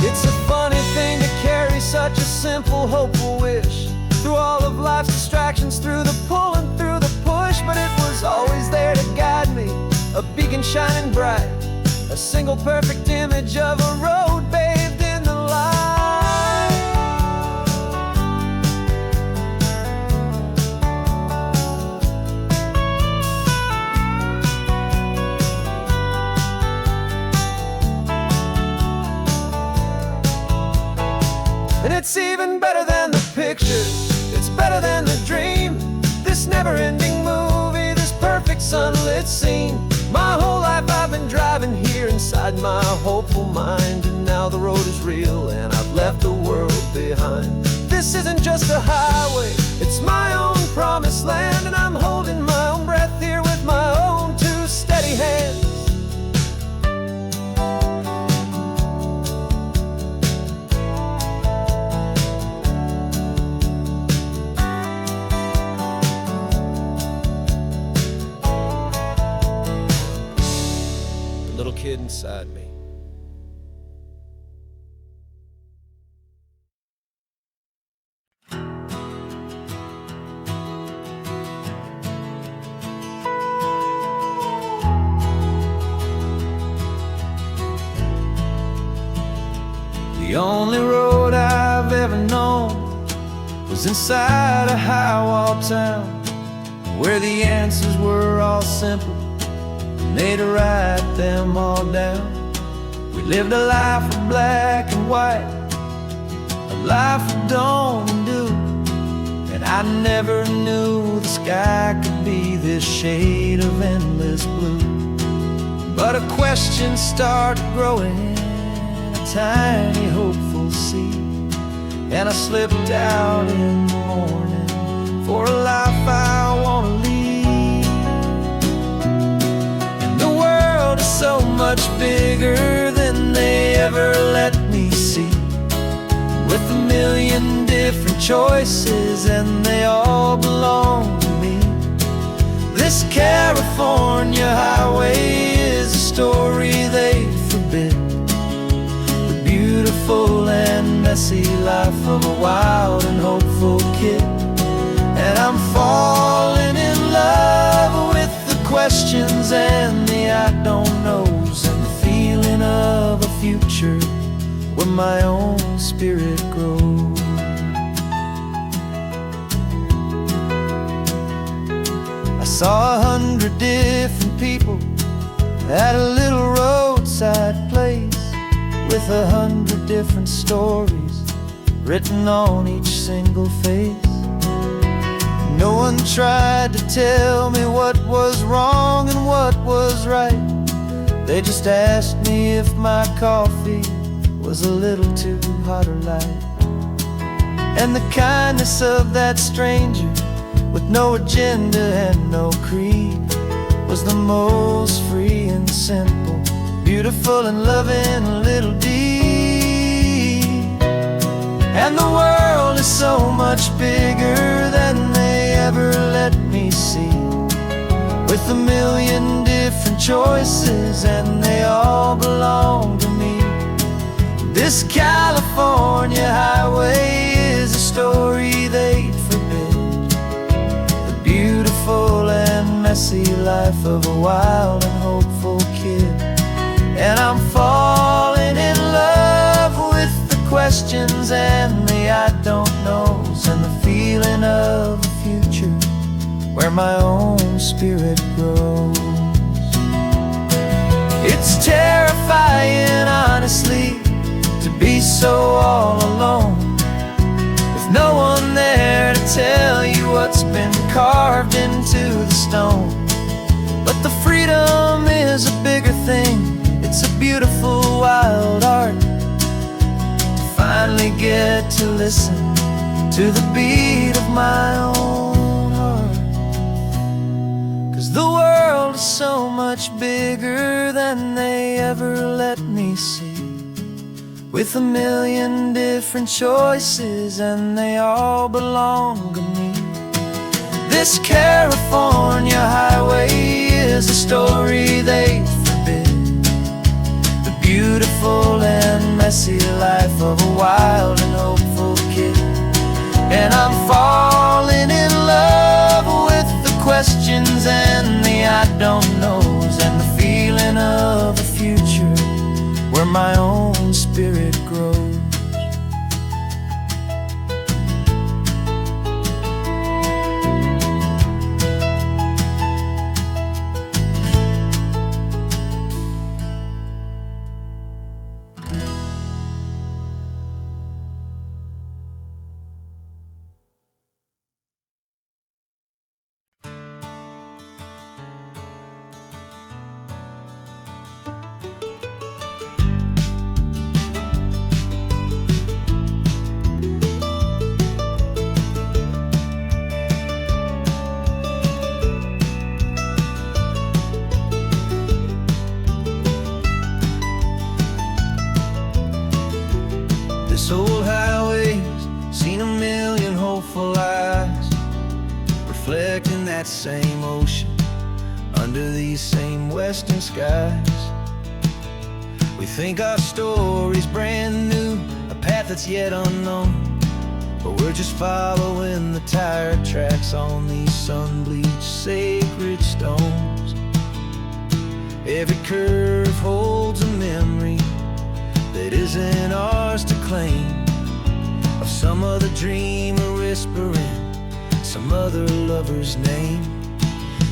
It's a funny thing to carry such a simple, hopeful wish through all of life's distractions, through the pull and through the push. But it was always there to guide me, a beacon shining bright, a single perfect image of a road bathed in the light. And it's even better than the picture, it's better than the dream. This never-ending movie, this perfect sunlit scene. My whole life I've been driving here inside my hopeful mind, and now the road is real and I've left the world behind. This isn't just a highway, it's my own promised land, and I'm holding my own breath here with my own two steady hands. Little kid inside me. The only road I've ever known was inside a high-wall town, where the answers were all simple, they'd write them all down. We lived a life of black and white, a life of dawn and dew, and I never knew the sky could be this shade of endless blue. But a question started growing, a tiny hopeful seed, and I slipped out in the morning for a life I want to lead. So much bigger than they ever let me see, with a million different choices and they all belong to me. This California highway is a story they forbid, the beautiful and messy life of a wild and hopeful kid. And I'm falling in love with the questions and the I don't knows, and the feeling of a future where my own spirit grows. I saw 100 different people at a little roadside place, with 100 different stories written on each single face. No one tried to tell me what was wrong and what was right. They just asked me if my coffee was a little too hot or light. And the kindness of that stranger, with no agenda and no creed, was the most free and simple, beautiful and loving little deed. And the world is so much bigger than they ever let me see, with a million different choices and they all belong to me. This California highway is a story they'd forbid, the beautiful and messy life of a wild and hopeful kid. And I'm falling in love with the questions and the I don't knows, and the feeling of a future where my own spirit grows. It's terrifying, honestly, to be so all alone, with no one there to tell you what's been carved into the stone. But the freedom is a bigger thing, it's a beautiful wild art, to finally get to listen to the beat of my own heart. 'Cause the world is so much bigger than they ever let me see, with a million different choices and they all belong to me. This California highway is a story they forbid, the beautiful and messy life of a wild and hopeful kid. And I'm falling in love with the questions and the I don't knows, and the feeling of a future where my own spirit grows. This old highway's seen a million hopeful eyes, reflecting that same ocean under these same western skies. We think our story's brand new, a path that's yet unknown, but we're just following the tire tracks on these sun-bleached sacred stones. Every curve holds a memory that isn't ours to claim, of some other dreamer whispering some other lover's name.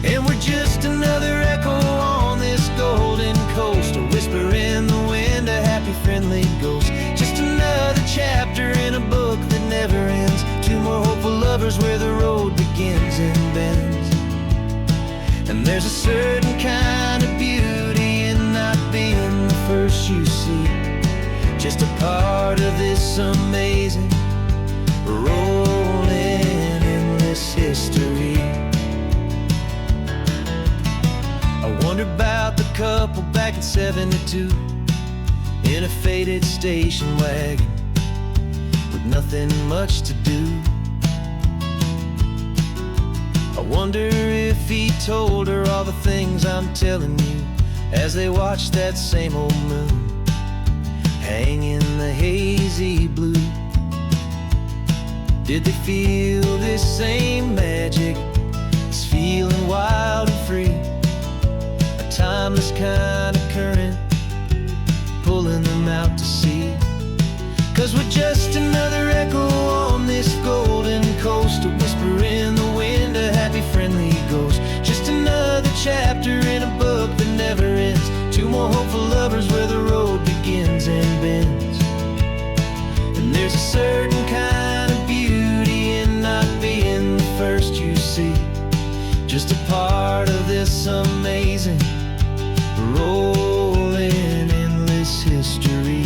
And we're just another echo on this golden coast, a whisper in the wind, a happy friendly ghost. Just another chapter in a book that never ends, two more hopeful lovers where the road begins and bends. And there's a certain kind of beauty in not being the first you see, just a part of this amazing, rolling, endless history. I wonder about the couple back in '72 in a faded station wagon with nothing much to do. I wonder if he told her all the things I'm telling you as they watched that same old moon hang in the hazy blue. Did they feel this same magic, this feeling wild and free, a timeless kind of current pulling them out to sea? 'Cause we're just another echo on this golden coast, a whisper in the wind, a happy friendly ghost. Just another chapter in a book that never ends, two more hopeful lovers where the road begins and bends. And there's a certain kind of beauty in not being the first you see, just a part of this amazing, rolling, endless history.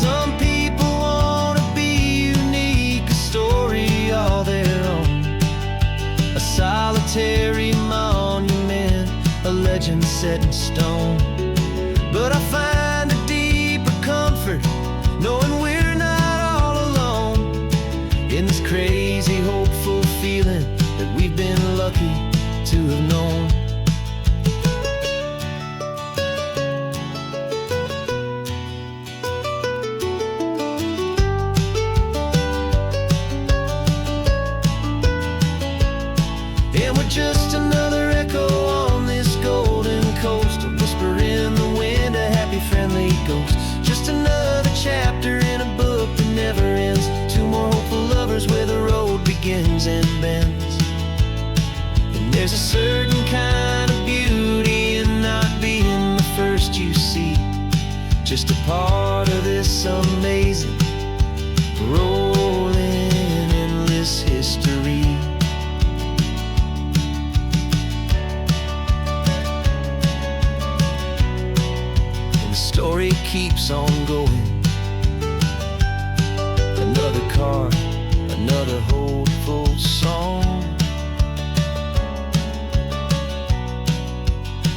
Some people want to be unique, a story all their own, a solitary monument, a legend set in stone. But I find a deeper comfort knowing we're not all alone in this crazy, hopeful feeling that we've been lucky to have known. And we're just another echo on this golden coast, a whisper in the wind, a happy friendly ghost. Just another chapter in a book that never ends, two more hopeful lovers where the road begins and bends. And there's a certain kind of beauty in not being the first you see, just a part of this amazing, rolling, endless history. Story keeps on going, another card, another hopeful song,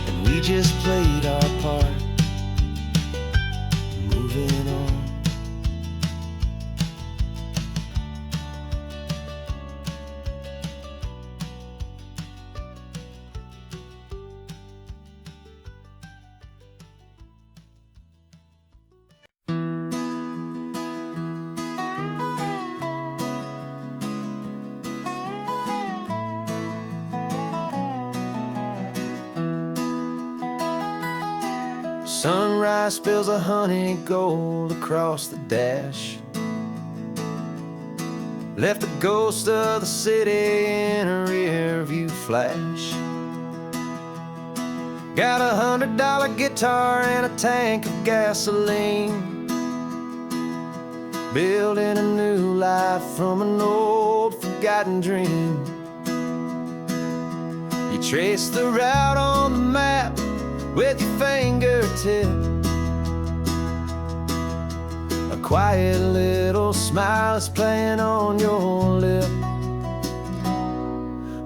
and we just played our part, moving on. Sunrise spills a honey gold across the dash. Left the ghost of the city in a rear view flash. Got a $100 guitar and a tank of gasoline, building a new life from an old forgotten dream. You trace the route on the map with your fingertip. A quiet little smile is playing on your lip.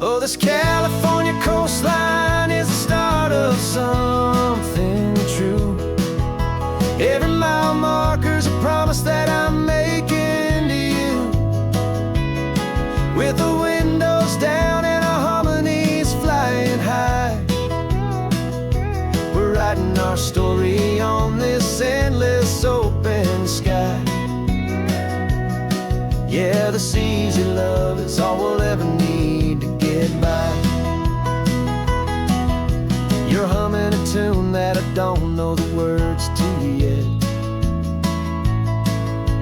Oh, this California coastline is the start of something true. Every mile marker's a promise that I'm making to you. With the windows down and our harmonies flying high, we're writing our story on this endless open sky. Yeah, this easy love is all we'll ever need to get by. You're humming a tune that I don't know the words to yet.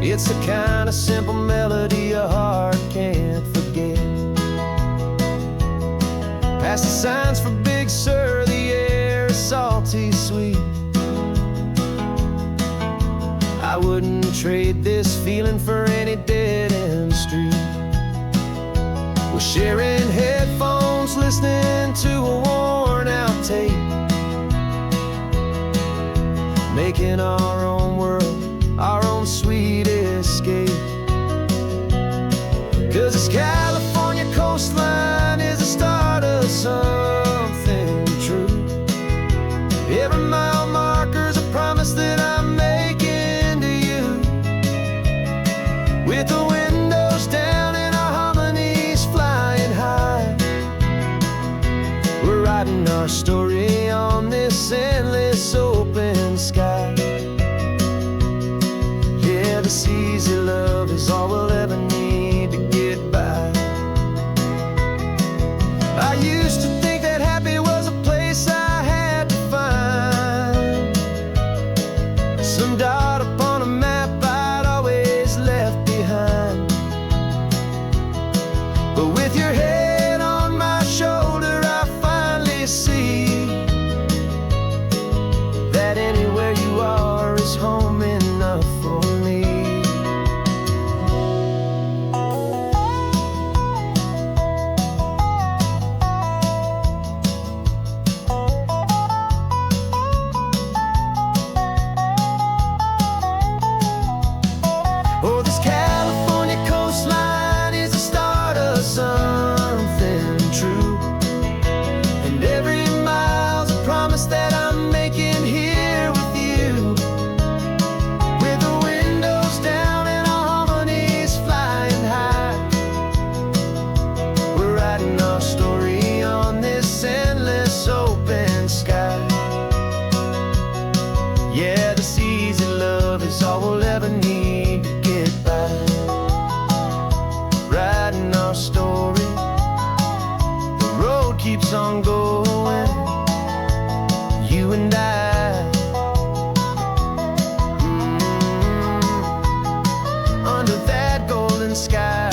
It's the kind of simple melody a heart can't forget. Past the signs for Big Sur, the air is salty sweet. I wouldn't trade this feeling for any dead-end street. We're sharing headphones, listening to a worn-out tape, making our own world, our own sweet escape. 'Cause this California coastline is the start of something true. Every mile marker's a promise that I'm making to you. With the windows down and our harmonies flying high, we're writing our story on this endless open sky. Yeah, this easy love is all we'll ever need to get by. I used to think that happy was a place I had to find, some dot upon a map I'd always left behind. But with your head on my shoulder, I finally see that anywhere you are is home enough for me. Oh, this California coastline is the start of something true. And every mile's a promise that I'm making here with you. With the windows down and our harmonies flying high, we're writing our story on this endless open sky. Yeah, this easy love is all we'll ever need to get by. Writing our story, the road keeps on going, you and I. Under that golden sky.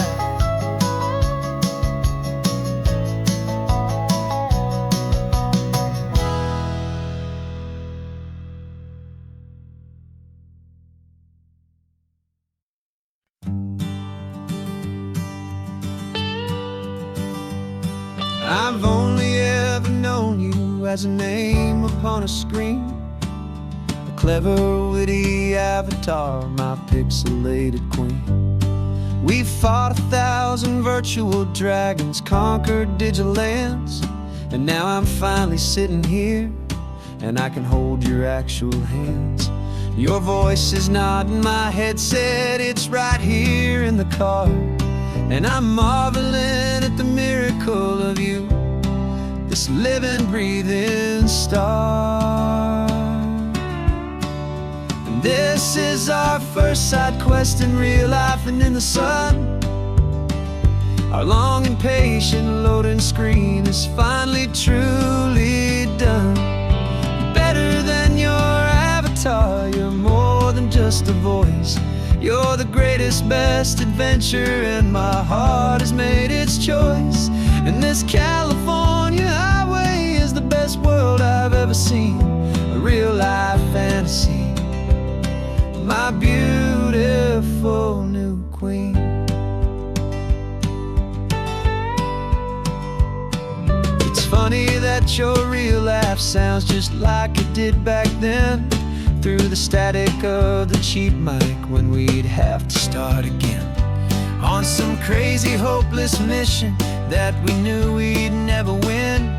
I've only ever known you as a name upon a screen, a clever, witty avatar, my pixelated queen. We fought 1,000 virtual dragons, conquered digital lands, and now I'm finally sitting here, and I can hold your actual hands. Your voice is not in my headset, it's right here in the car. And I'm marveling at the miracle of you, this living, breathing star. And this is our first side quest in real life and in the sun. Our long and patient loading screen is finally truly done. Better than your just a voice. You're the greatest, best adventure, and my heart has made its choice. And this California highway is the best world I've ever seen, a real life fantasy, my beautiful new queen. It's funny that your real life sounds just like it did back then, through the static of the cheap mic when we'd have to start again, on some crazy hopeless mission that we knew we'd never win.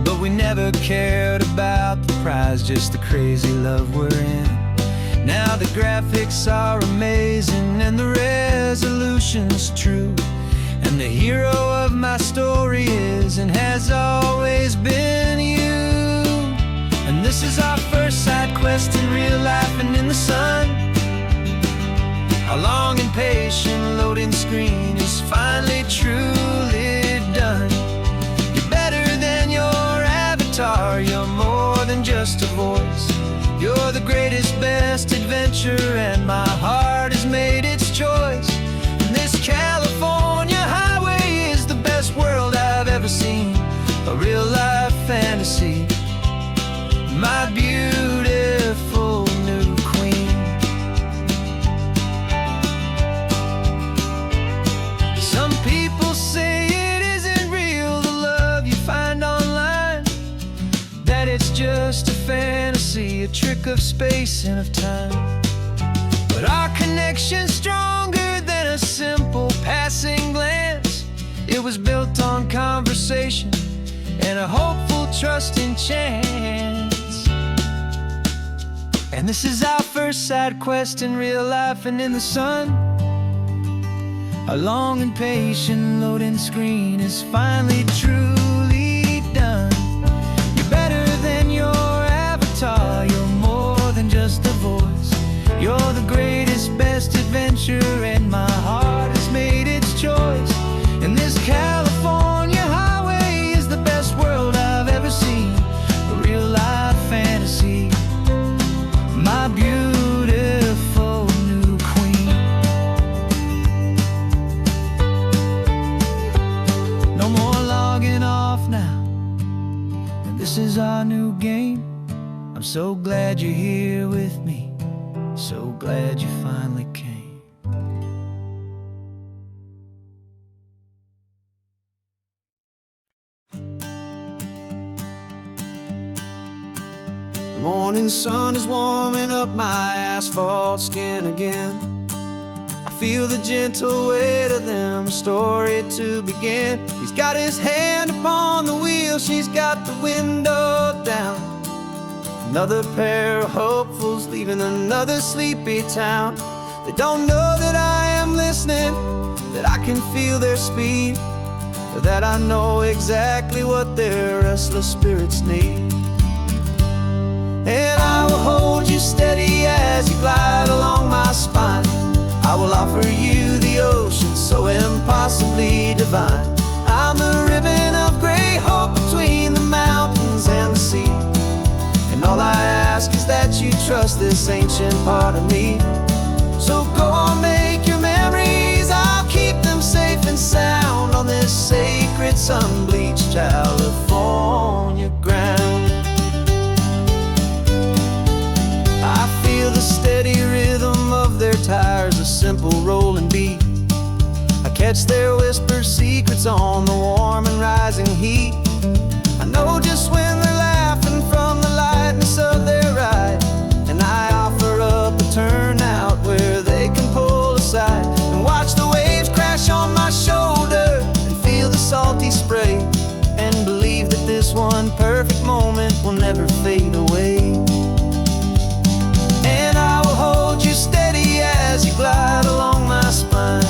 But we never cared about the prize, just the crazy love we're in. Now the graphics are amazing and the resolution's true, and the hero of my story is and has always been you. And this is our first side quest in real life and in the sun. Our long and patient loading screen is finally truly done. You're better than your avatar, you're more than just a voice. You're the greatest, best adventure, and my heart has made its choice. And this California highway is the best world I've ever seen, a real life fantasy, my beautiful new queen. Some people say it isn't real, the love you find online, that it's just a fantasy, a trick of space and of time. But our connection's stronger than a simple passing glance. It was built on conversation and a hopeful, trusting chance. And this is our first side quest in real life and in the sun. Our long and patient loading screen is finally truly done. You're better than your avatar, you're more than just a voice. You're the greatest, best adventure, and my heart has made its choice. And this California highway is the best world I've ever seen, a real life fantasy, my beautiful new queen. No more logging off now, and this is our new game. I'm so glad you're here with me, so glad you finally came. The morning sun is warming up my asphalt skin again. I feel the gentle weight of them, a story to begin. He's got his hand upon the wheel, she's got the window down. Another pair of hopefuls leaving another sleepy town. They don't know that I am listening, that I can feel their speed, or that I know exactly what their restless spirits need. And I will hold you steady as you glide along my spine. I will offer you the ocean so impossibly divine. I'm the ribbon of gray hope between the mountains and the sea. And all I ask is that you trust this ancient part of me. So go on, make your memories, I'll keep them safe and sound on this sacred sun-bleached California ground. I feel the steady rhythm of their tires, a simple rolling beat. I catch their whispered secrets on the warm and rising heat. I know just when they're laughing from the lightness of their ride, and I offer up a turnout where they can pull aside and watch the waves crash on my shoulder and feel the salty spray, and believe that this one perfect moment will never fade away. And I will hold you steady as you glide along my spine.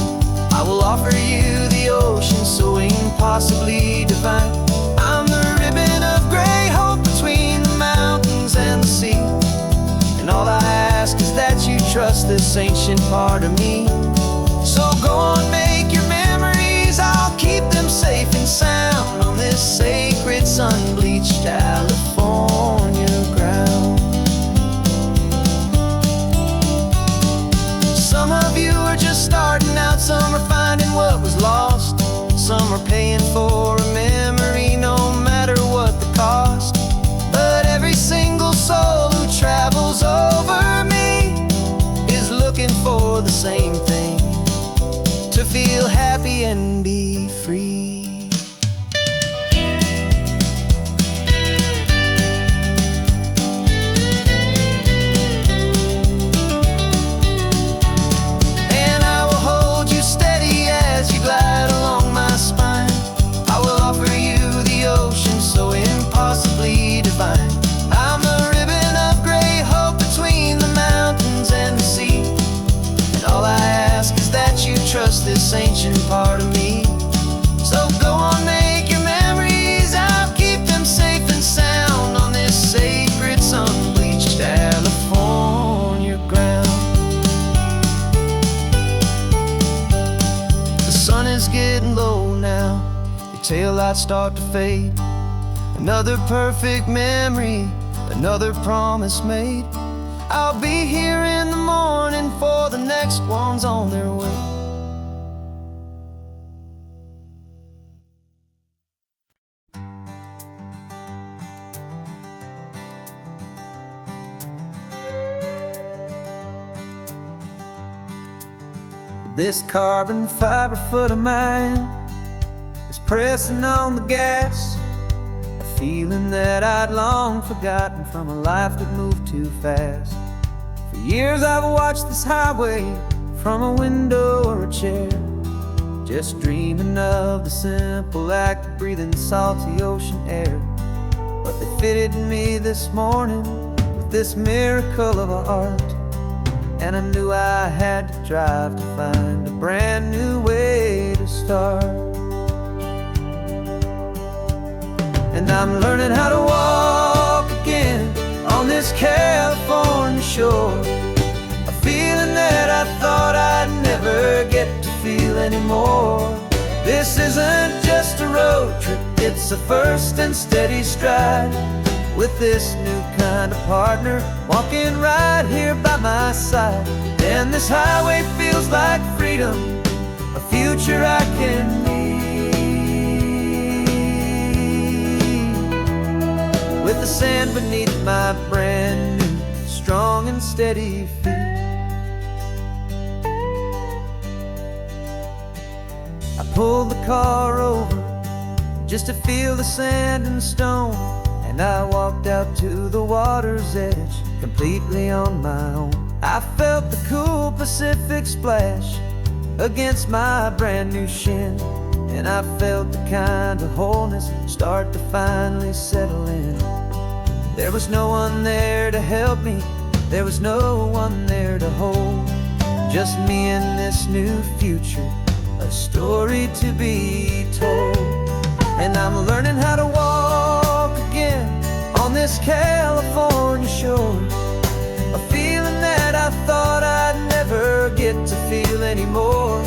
I will offer you the ocean so impossibly divine. I'm the ribbon of gray hope between the mountains and the sea. And all I ask is that you trust this ancient part of me. So go on, make your memories, I'll keep them safe and sound on this sacred sun-bleached California ground. feel happy and be free. And I will hold you steady as you glide along my spine. I will offer you the ocean so impossibly divine. I'm the ribbon of gray hope between the mountains and the sea. And all I ask is that you trust this ancient part of me. So go on, make your memories, I'll keep them safe and sound on this sacred sun-bleached California ground. The sun is getting low now, your taillights start to fade. Another perfect memory, another promise made. I'll be here in the morning for the next ones on their way. This carbon fiber foot of mine is pressing on the gas, a feeling that I'd long forgotten from a life that moved too fast. For years I've watched this highway from a window or a chair, just dreaming of the simple act of breathing salty ocean air. But they fitted me this morning with this miracle of art, and I knew I had to drive to find a brand new way to start. And I'm learning how to walk again on this California shore, a feeling that I thought I'd never get to feel anymore. This isn't just a road trip, it's a first and steady stride, with this new kind of partner walking right here by my side. And this highway feels like freedom, a future I can need, with the sand beneath my brand new strong and steady feet. I pulled the car over just to feel the sand and stone, and I walked out to the water's edge completely on my own. I felt the cool Pacific splash against my brand new shin, and I felt the kind of wholeness start to finally settle in. There was no one there to help me, there was no one there to hold, just me and this new future, a story to be told. And I'm learning how to walk again on this California shore, a feeling that I thought I'd never get to feel anymore.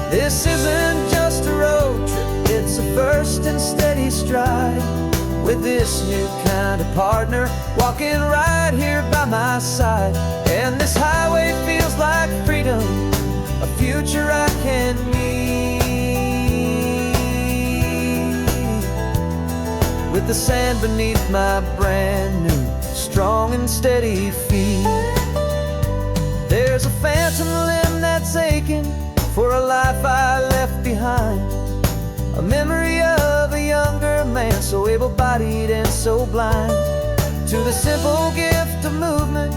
This isn't just a road trip, it's a first and steady stride, with this new kind of partner walking right here by my side. And this highway feels like freedom, a future I can need, with the sand beneath my brand new strong and steady feet. There's a phantom limb that's aching for a life I left behind, a memory of a younger man so able-bodied and so blind, to the simple gift of movement,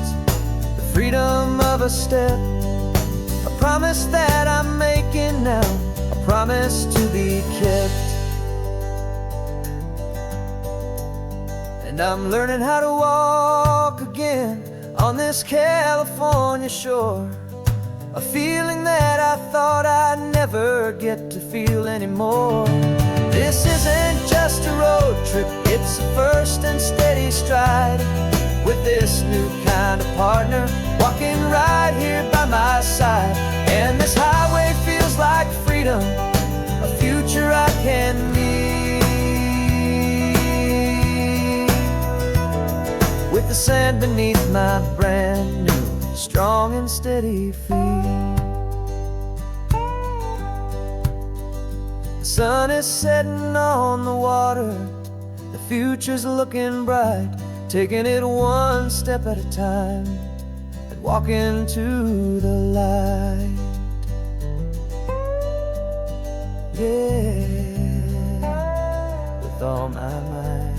the freedom of a step, a promise that I'm making now, a promise to be kept. And I'm learning how to walk again on this California shore, a feeling that I thought I'd never get to feel anymore. This isn't just a road trip, it's a first and steady stride, with this new kind of partner walking right here by my side. And this highway feels like freedom, a future I can need, with the sand beneath my brand new strong and steady feet. The sun is setting on the water, the future's looking bright, taking it one step at a time and walking to the light. yeah, with all my might.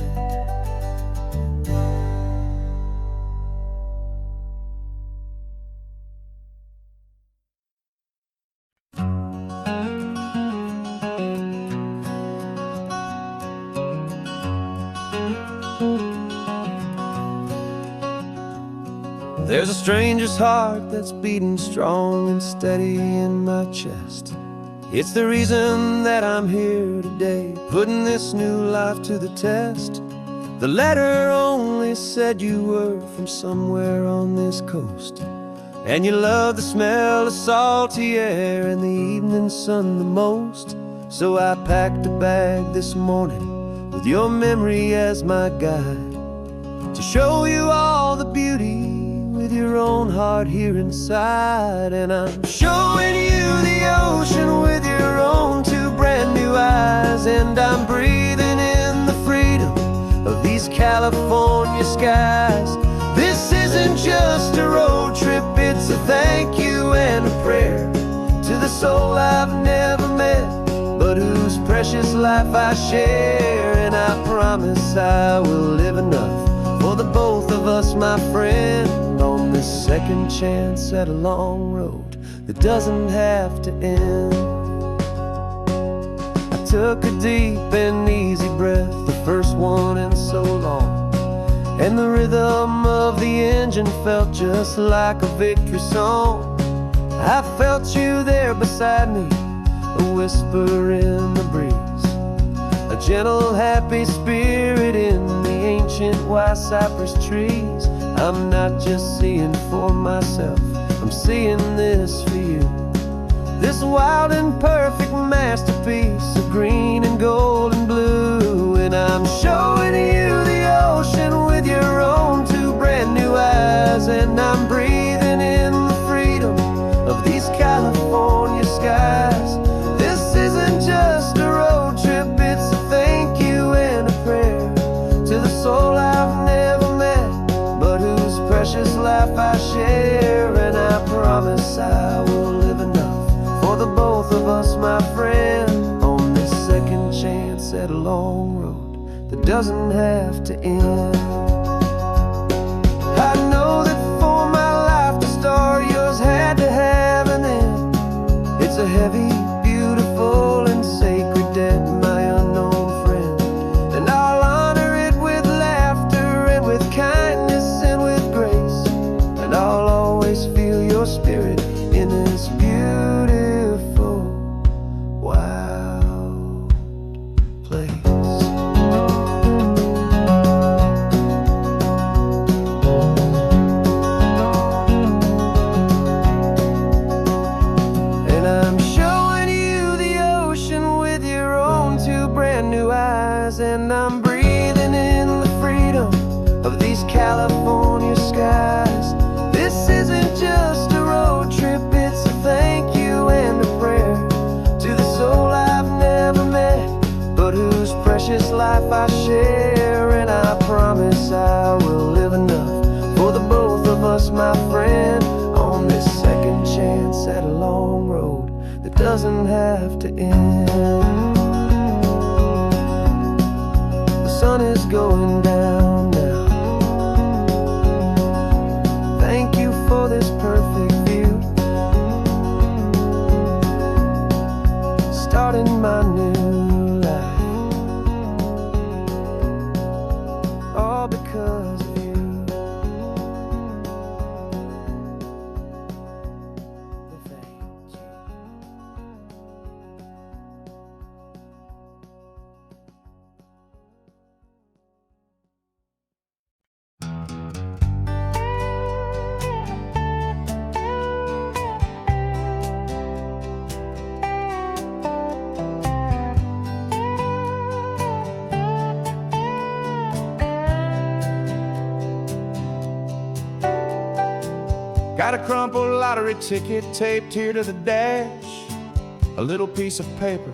There's a stranger's heart that's beating strong and steady in my chest. It's the reason that I'm here today, putting this new life to the test. The letter only said you were from somewhere on this coast, and you love the smell of salty air and the evening sun the most. So I packed a bag this morning with your memory as my guide, to show you all the beauty with your own heart here inside. And I'm showing you the ocean with your own two brand new eyes, and I'm breathing in the freedom of these California skies. This isn't just a road trip, it's a thank you and a prayer to the soul I've never met, but whose precious life I share. And I promise I will live enough for the both of us, my friend, on this second chance at a long road that doesn't have to end. I took a deep and easy breath, the first one in so long, and the rhythm of the engine felt just like a victory song. I felt you there beside me, a whisper in the breeze, a gentle happy spirit in the ancient white cypress trees. I'm not just seeing for myself, I'm seeing this for you, this wild and perfect masterpiece of green and gold and blue. And I'm showing you the ocean with your own two brand new eyes, and I'm breathing in the freedom of these California skies. This isn't just a road trip, it's a thank you and a prayer to the soul I've never met, but whose precious life I share. And I promise I will live enough for the both of us, my friend, on this second chance at a long road that doesn't have to end. I know that for my life to start, yours had to have an end. It's a heavy, beautiful, and sacred debt, my unknown friend, and I'll honor it with laughter and with kindness and with grace, and I'll always feel your spirit in this beautiful, wild place. And I'm showing you the ocean with your own two brand new eyes, and I'm breathing in the freedom of these California skies. This isn't just a road trip, it's a thank you and a prayer to the soul I've never met, but whose precious life I share. And I promise I will live enough for the both of us, my friend, on this second chance at a long road that doesn't have to end. The sun is going down now. Thank you for this perfect view, starting my new life, all because of you. Thank you. Got a crumpled lottery ticket taped here to the dash, a little piece of paper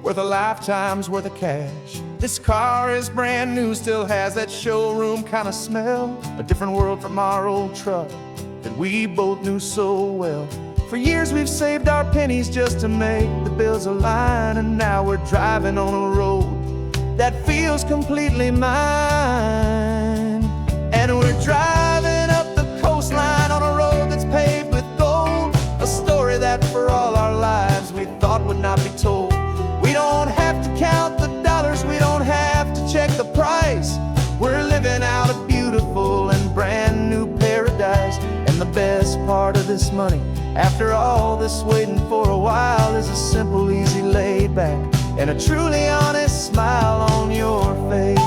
worth a lifetime's worth of cash. This car is brand new, still has that showroom kind of smell, a different world from our old truck that we both knew so well. For years we've saved our pennies just to make the bills align, and now we're driving on a road that feels completely mine. And we're driving up the coastline on a road that's paved with gold, a story that for all our lives we thought would not be told. We don't have to count the dollars, we don't have to check the price. We're living out a beautiful and brand new paradise. And the best part of this money, after all this waiting for a while, is a simple, easy, laid back, and a truly honest smile on your face.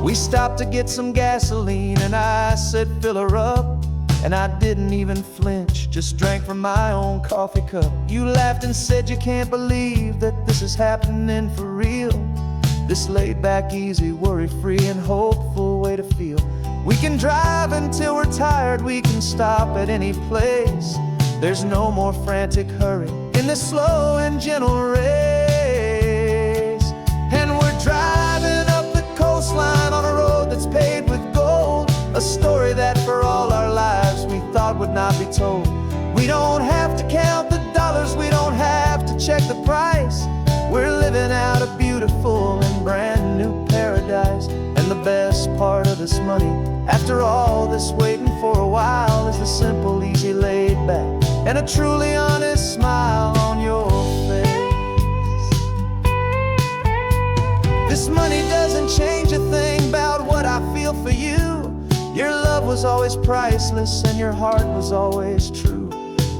We stopped to get some gasoline, and I said, fill her up. And I didn't even flinch, just drank from my own coffee cup. You laughed and said you can't believe that this is happening for real. This laid back, easy, worry-free and hopeful way to feel. We can drive until we're tired, we can stop at any place. There's no more frantic hurry in this slow and gentle race. And we're driving up the coastline on a road that's paved with gold, a story that for all our lives we thought would not be told. We don't have to count the dollars, we don't have to check the price. We're living out a beautiful and brand new paradise. And the best part of this money, after all this waiting for a while, is the simple, easy, laid back, and a truly honest smile on your face. This money doesn't change a thing about what I feel for you. Your love was always priceless and your heart was always true.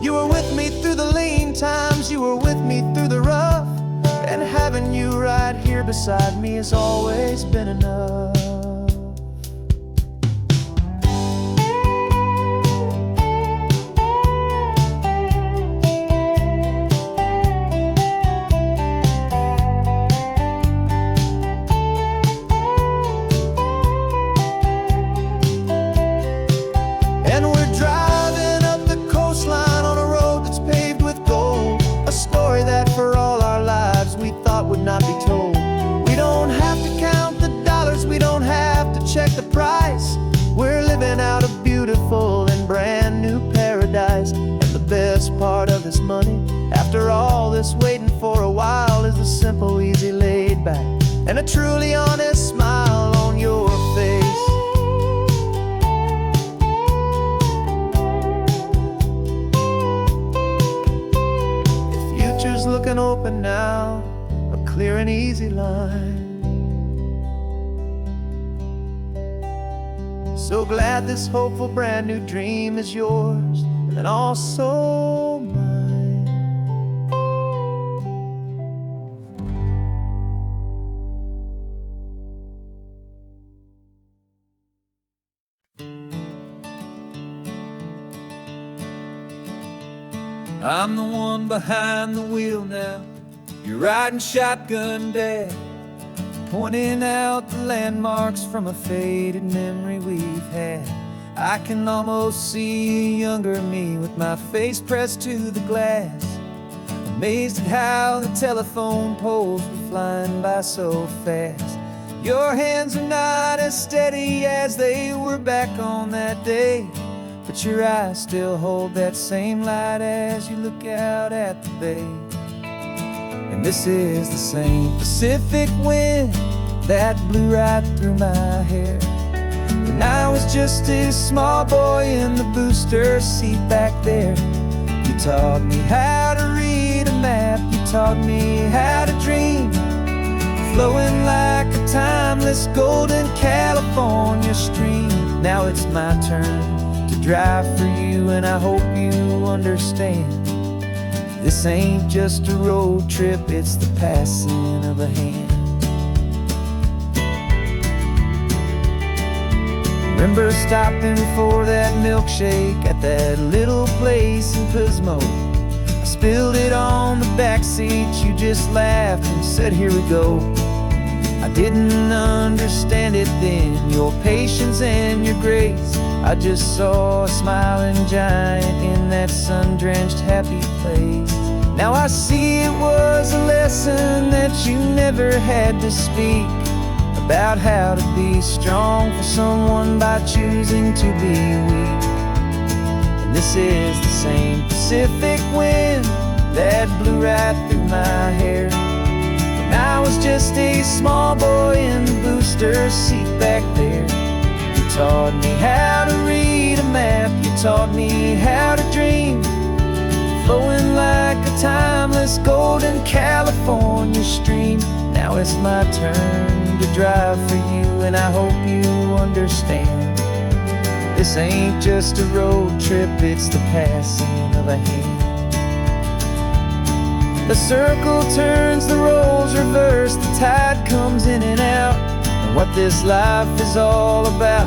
You were with me through the lean times, you were with me through the rough, and having you right here beside me has always been enough. Not be told. We don't have to count the dollars, we don't have to check the price. We're living out a beautiful and brand new paradise. And the best part of this money, after all this waiting for a while, is the simple, easy, laid back, and a truly honest smile on your face. The future's looking open now, clear and easy line. So glad this hopeful brand new dream is yours and also mine. I'm the one behind the wheel now. You're riding shotgun, Dad, pointing out the landmarks from a faded memory we've had. I can almost see a younger me with my face pressed to the glass, amazed at how the telephone poles were flying by so fast. Your hands are not as steady as they were back on that day, but your eyes still hold that same light as you look out at the bay. And this is the same Pacific wind that blew right through my hair when I was just a small boy in the booster seat back there. You taught me how to read a map, you taught me how to dream, flowing like a timeless golden California stream. Now it's my turn to drive for you, and I hope you understand. This ain't just a road trip, it's the passing of a hand. Remember stopping for that milkshake at that little place in Pismo? I spilled it on the back seat, you just laughed and said, here we go. I didn't understand it then, your patience and your grace. I just saw a smiling giant in that sun-drenched happy place. Now I see it was a lesson that you never had to speak, about how to be strong for someone by choosing to be weak. And this is the same Pacific wind that blew right through my hair when I was just a small boy in the booster seat back there. You taught me how to read a map, you taught me how to dream, flowing like a timeless golden California stream. Now it's my turn to drive for you, and I hope you understand. This ain't just a road trip, it's the passing of a hand. The circle turns, the roles reverse, the tide comes in and out. And what this life is all about,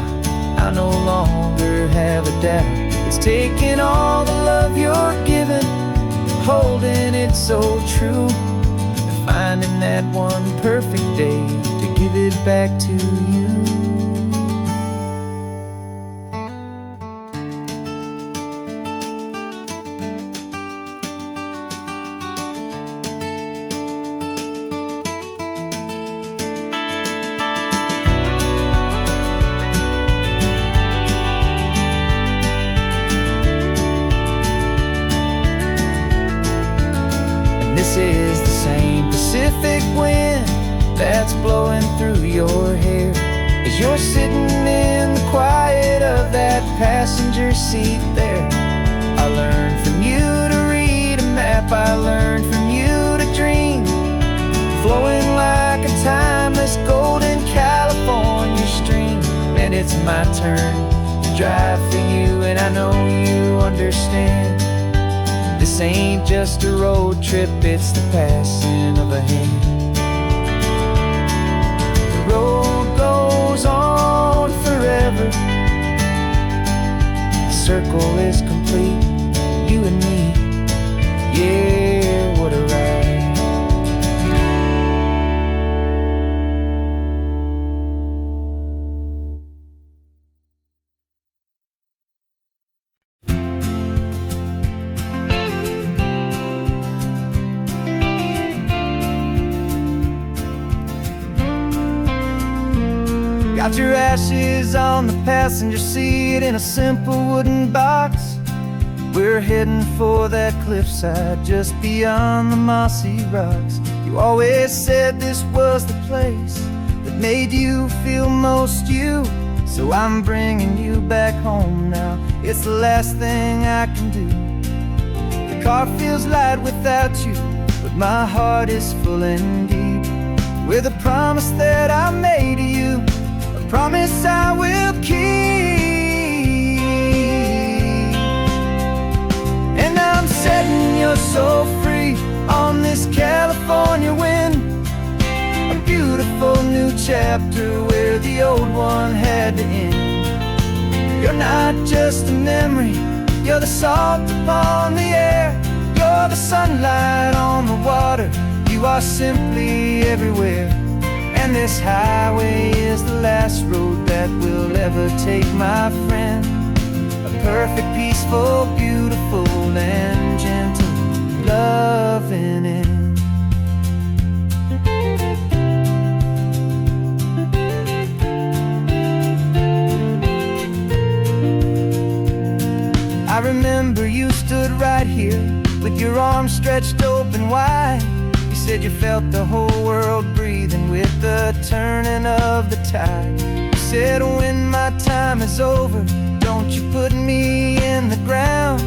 I no longer have a doubt. It's taking all the love you're giving, holding it so true, and finding that one perfect day to give it back to you. This is the same Pacific wind that's blowing through your hair as you're sitting in the quiet of that passenger seat there. I learned from you to read a map, I learned from you to dream, flowing like a timeless golden California stream. And it's my turn to drive for you, and I know you understand. This ain't just a road trip, it's the passing of a hand. The road goes on forever, the circle is complete, you and me, yeah, what a ride. Got your ashes on the passenger seat in a simple wooden box. We're heading for that cliffside just beyond the mossy rocks. You always said this was the place that made you feel most you, so I'm bringing you back home now. It's the last thing I can do. The car feels light without you, but my heart is full and deep with a promise that I made to you, promise I will keep. And I'm setting your soul free on this California wind, a beautiful new chapter where the old one had to end. You're not just a memory, you're the salt upon the air, you're the sunlight on the water, you are simply everywhere. And this highway is the last road that we'll ever take, my friend. A perfect, peaceful, beautiful, and gentle, loving end. I remember you stood right here with your arms stretched open wide. You said you felt the whole world breathing with the turning of the tide. You said when my time is over, don't you put me in the ground,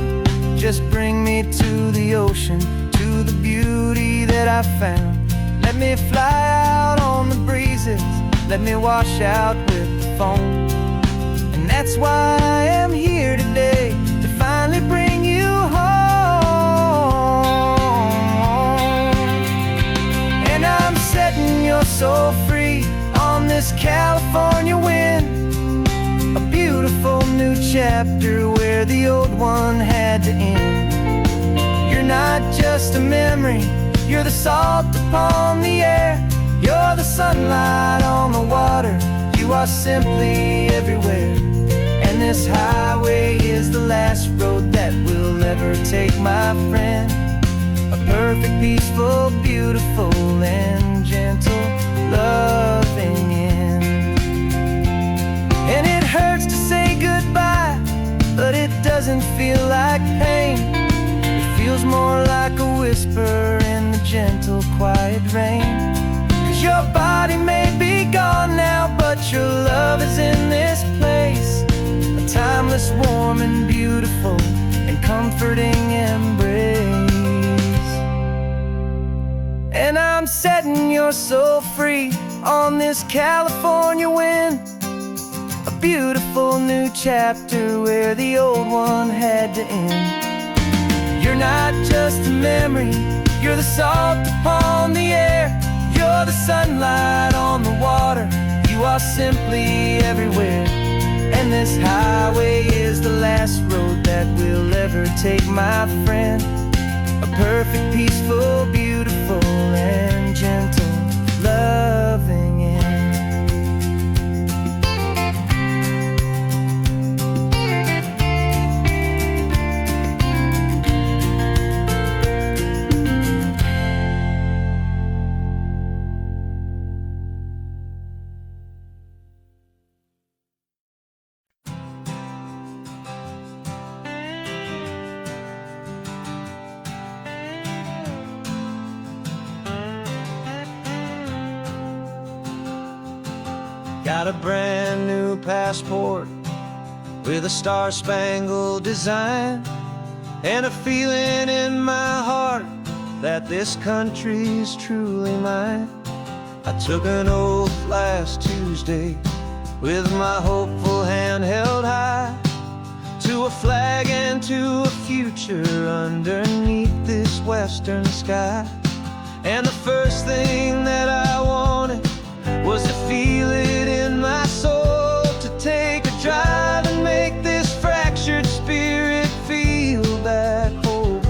just bring me to the ocean, to the beauty that I found. Let me fly out on the breezes, let me wash out with the foam. And that's why I am here today, to finally bring you home. Setting your soul free on this California wind, a beautiful new chapter where the old one had to end. You're not just a memory, you're the salt upon the air, you're the sunlight on the water, you are simply everywhere. And this highway is the last road that we'll ever take, my friend. A perfect, peaceful, beautiful, and gentle, loving end. Your body may be gone now, but your love is in this place, a timeless, warm and beautiful and comforting embrace. And I'm setting your soul free on this California wind, a beautiful new chapter where the old one had to end. You're not just a memory, you're the salt upon the air, you're the sunlight on the water, you are simply everywhere. And this highway is the last road that we'll ever take, my friend. A perfect, peaceful, beautiful and gentle, loving end. Got a brand new passport with a star-spangled design, and a feeling in my heart that this country's truly mine. I took an oath last Tuesday with my hopeful hand held high, to a flag and to a future underneath this western sky. And the first thing that I wanted was to feel it in my soul, to take a drive and make this fractured spirit feel back home.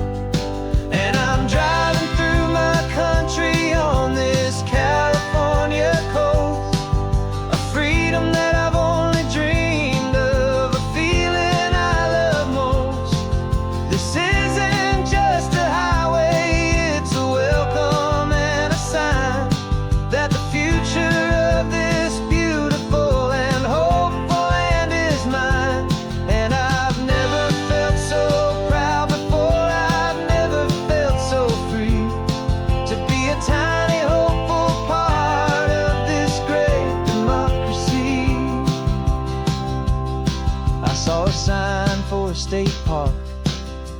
And I'm driving through my country on this California coast, a freedom that I've only dreamed of, a feeling I love most. This isn't just a highway, it's a welcome and a sign that the future of this beautiful and hopeful land is mine. And I've never felt so proud before, I've never felt so free, to be a tiny hopeful part of this great democracy. I saw a sign for a state park,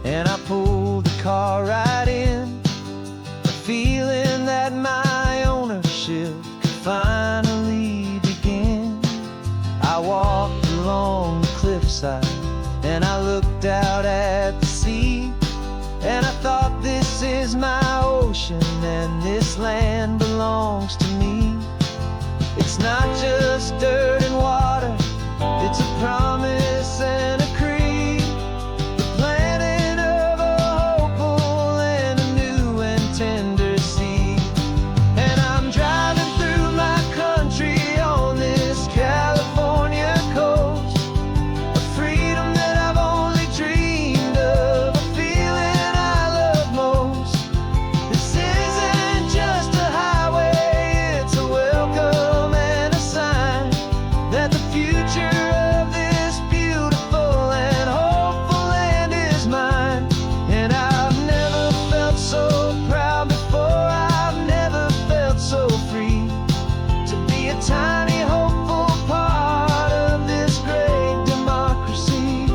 and I pulled the car right in, a feeling that my ownership finally begin. I walked along the cliffside and I looked out at the sea, and I thought, this is my ocean and this land belongs to me. It's not just dirt and water, it's a promise and a creed, the planting of a hopeful and a new and tender seed. And I'm driving through my country on this California coast, a freedom that I've only dreamed of, a feeling I love most. This isn't just a highway, it's a welcome and a sign that the future of this beautiful and hopeful land is mine. And I've never felt so proud before, I've never felt so free, to be a tiny hopeful part of this great democracy.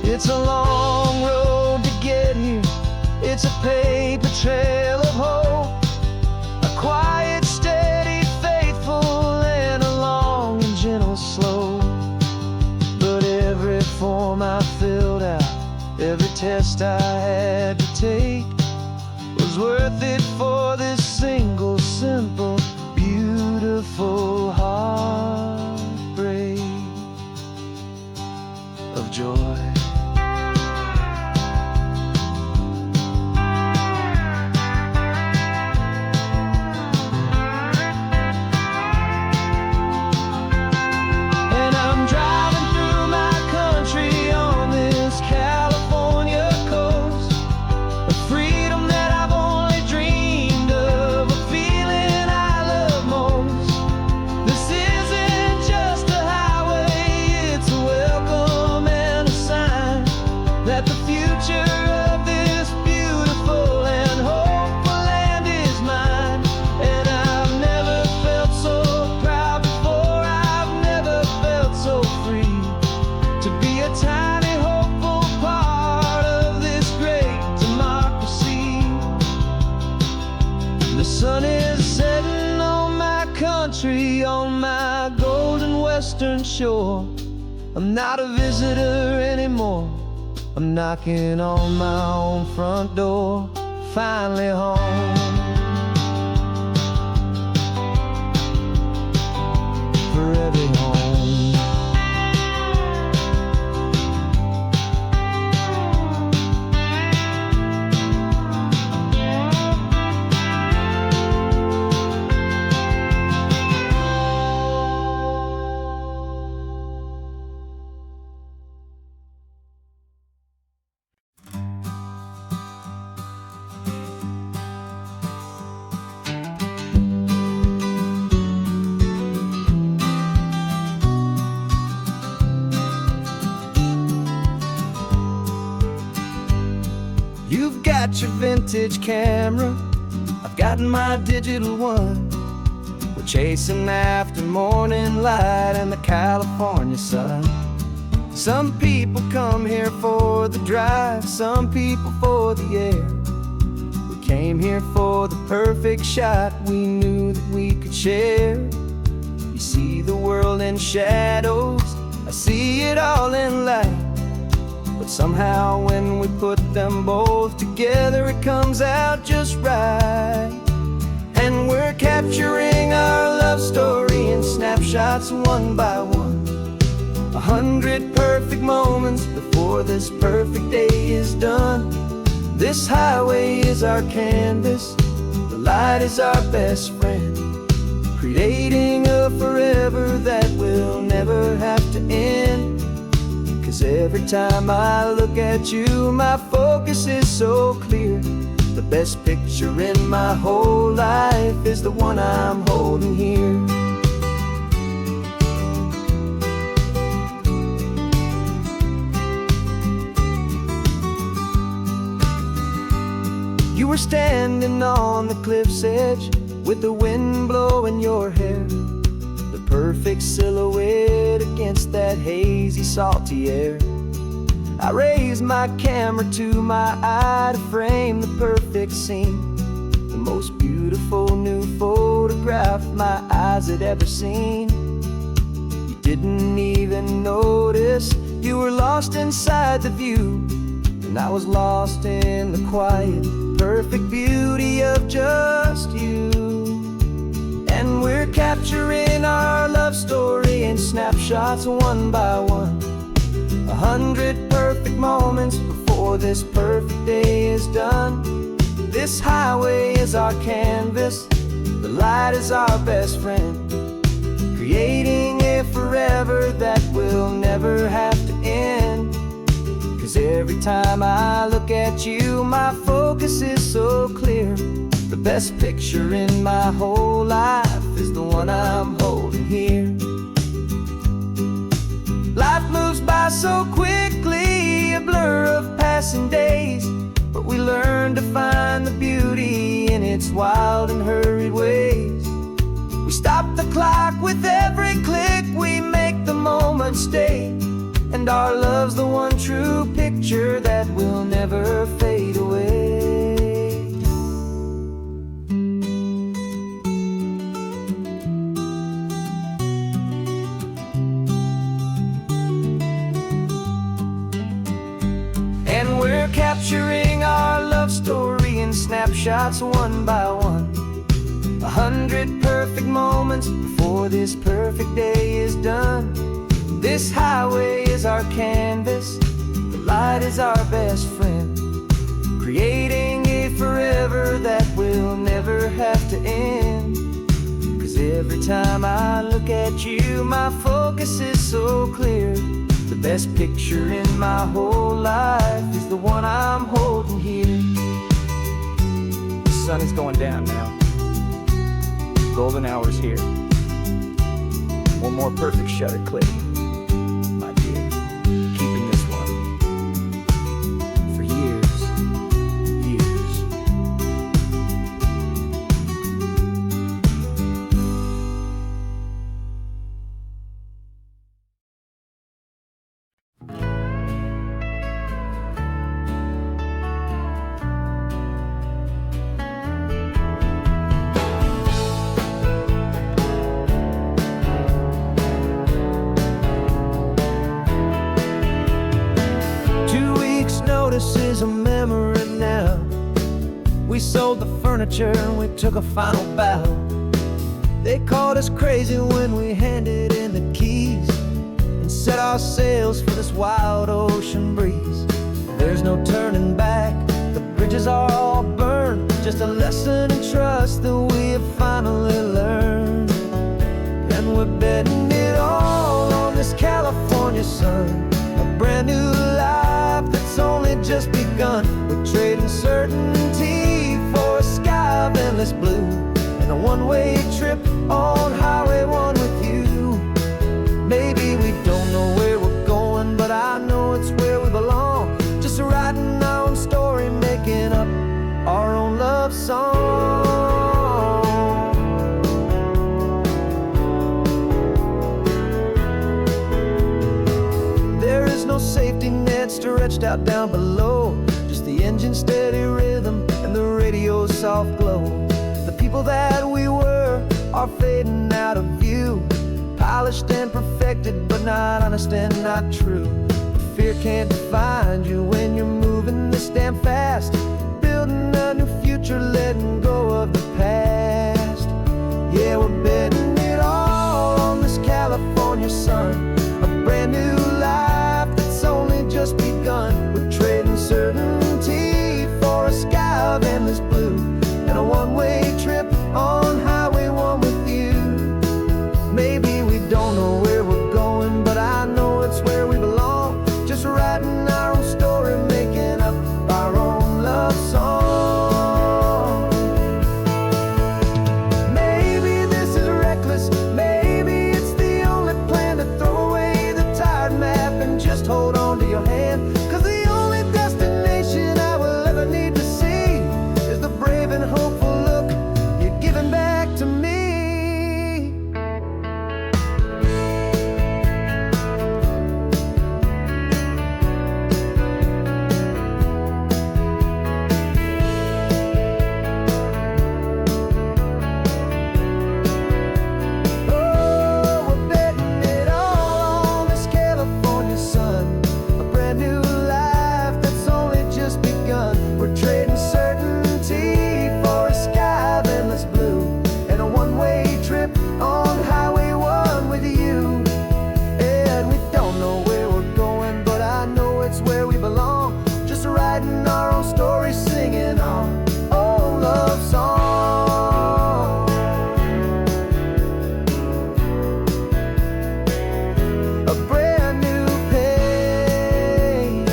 It's a long road to get here, it's a paper trail of hope, a quiet, steady, faithful, and a long and gentle slope. But every form I filled out, every test I had to take, was worth it for this single, simple, beautiful heartbreak of joy. And I'm driving through my country on this California coast, The sun is setting on my country, on my golden western shore. I'm not a visitor anymore. I'm knocking on my own front door. Finally home. Forever home. You've got your vintage camera, I've got my digital one. We're chasing after morning light and the California sun. Some people come here for the drive, some people for the air. We came here for the perfect shot we knew that we could share. You see the world in shadows, I see it all in light. But somehow when we put them both together, it comes out just right. And we're capturing our love story in snapshots one by one. 100 perfect moments before this perfect day is done. This highway is our canvas, the light is our best friend, creating a forever that will never have to end. 'Cause every time I look at you, my focus is so clear. The best picture in my whole life is the one I'm holding here. You were standing on the cliff's edge with the wind blowing your hair, the perfect silhouette against that hazy, salty air. I raised my camera to my eye to frame the perfect scene, the most beautiful new photograph my eyes had ever seen. You didn't even notice you were lost inside the view, and I was lost in the quiet, perfect beauty of just you. And we're capturing our love story in snapshots one by one. 100 perfect moments before this perfect day is done. This highway is our canvas, the light is our best friend, creating a forever that will never have to end. 'Cause every time I look at you, my focus is so clear. The best picture in my whole life is the one I'm holding here. Life moves by so quickly, a blur of passing days, but we learn to find the beauty in its wild and hurried ways. We stop the clock with every click, we make the moment stay, and our love's the one true picture that will never fade away. And we're capturing our love story in snapshots one by one. 100 perfect moments before this perfect day is done. This highway is our canvas, the light is our best friend, creating a forever that will never have to end. 'Cause every time I look at you, my focus is so clear. The best picture in my whole life is the one I'm holding here. The sun is going down now. Golden hour's here. One more perfect shutter click. My dear, keeping this one for years, years. sold the furniture and we took a final bow. They called us crazy when we handed in the keys and set our sails for this wild ocean breeze. There's no turning back, the bridges are all burned, just a lesson in trust that we have finally learned. And we're betting it all on this California sun, a brand new life that's only just begun. We're trading certainty for a sky of endless blue and a one-way trip on Highway 1 with you. Maybe we don't know where we're going, but I know it's where we belong. Just writing our own story, making up our own love song. There is no safety net stretched out down below, just the engine's steady rhythm and the radio's soft glow. The people that we were are fading out of view, polished and perfected, but not honest and not true. Fear can't find you when you're moving this damn fast, building a new future, letting go of the past. Yeah, we're betting it all on this California sun, a brand new life that's only just begun. We're trading certainty for a sky of endless blue and a one-way trip on Highway 1 with you. Maybe we don't know where we're going, but I know it's where we belong. Just writing our own story, making up our own love song. Maybe this is reckless, maybe it's the only plan to throw away the tired map and just hold on to your hand. 'Cause the only destination I will ever need to see is the brave and hopeful look you're giving back to me. Oh, we're betting it all on this California sun, a brand new life that's only just begun. We're trading certainty for a sky of endless blue and a one-way trip on Highway 1 with you. And we don't know where we're going, but I know it's where we belong. Just writing our own story, singing our own love song. A brand new page,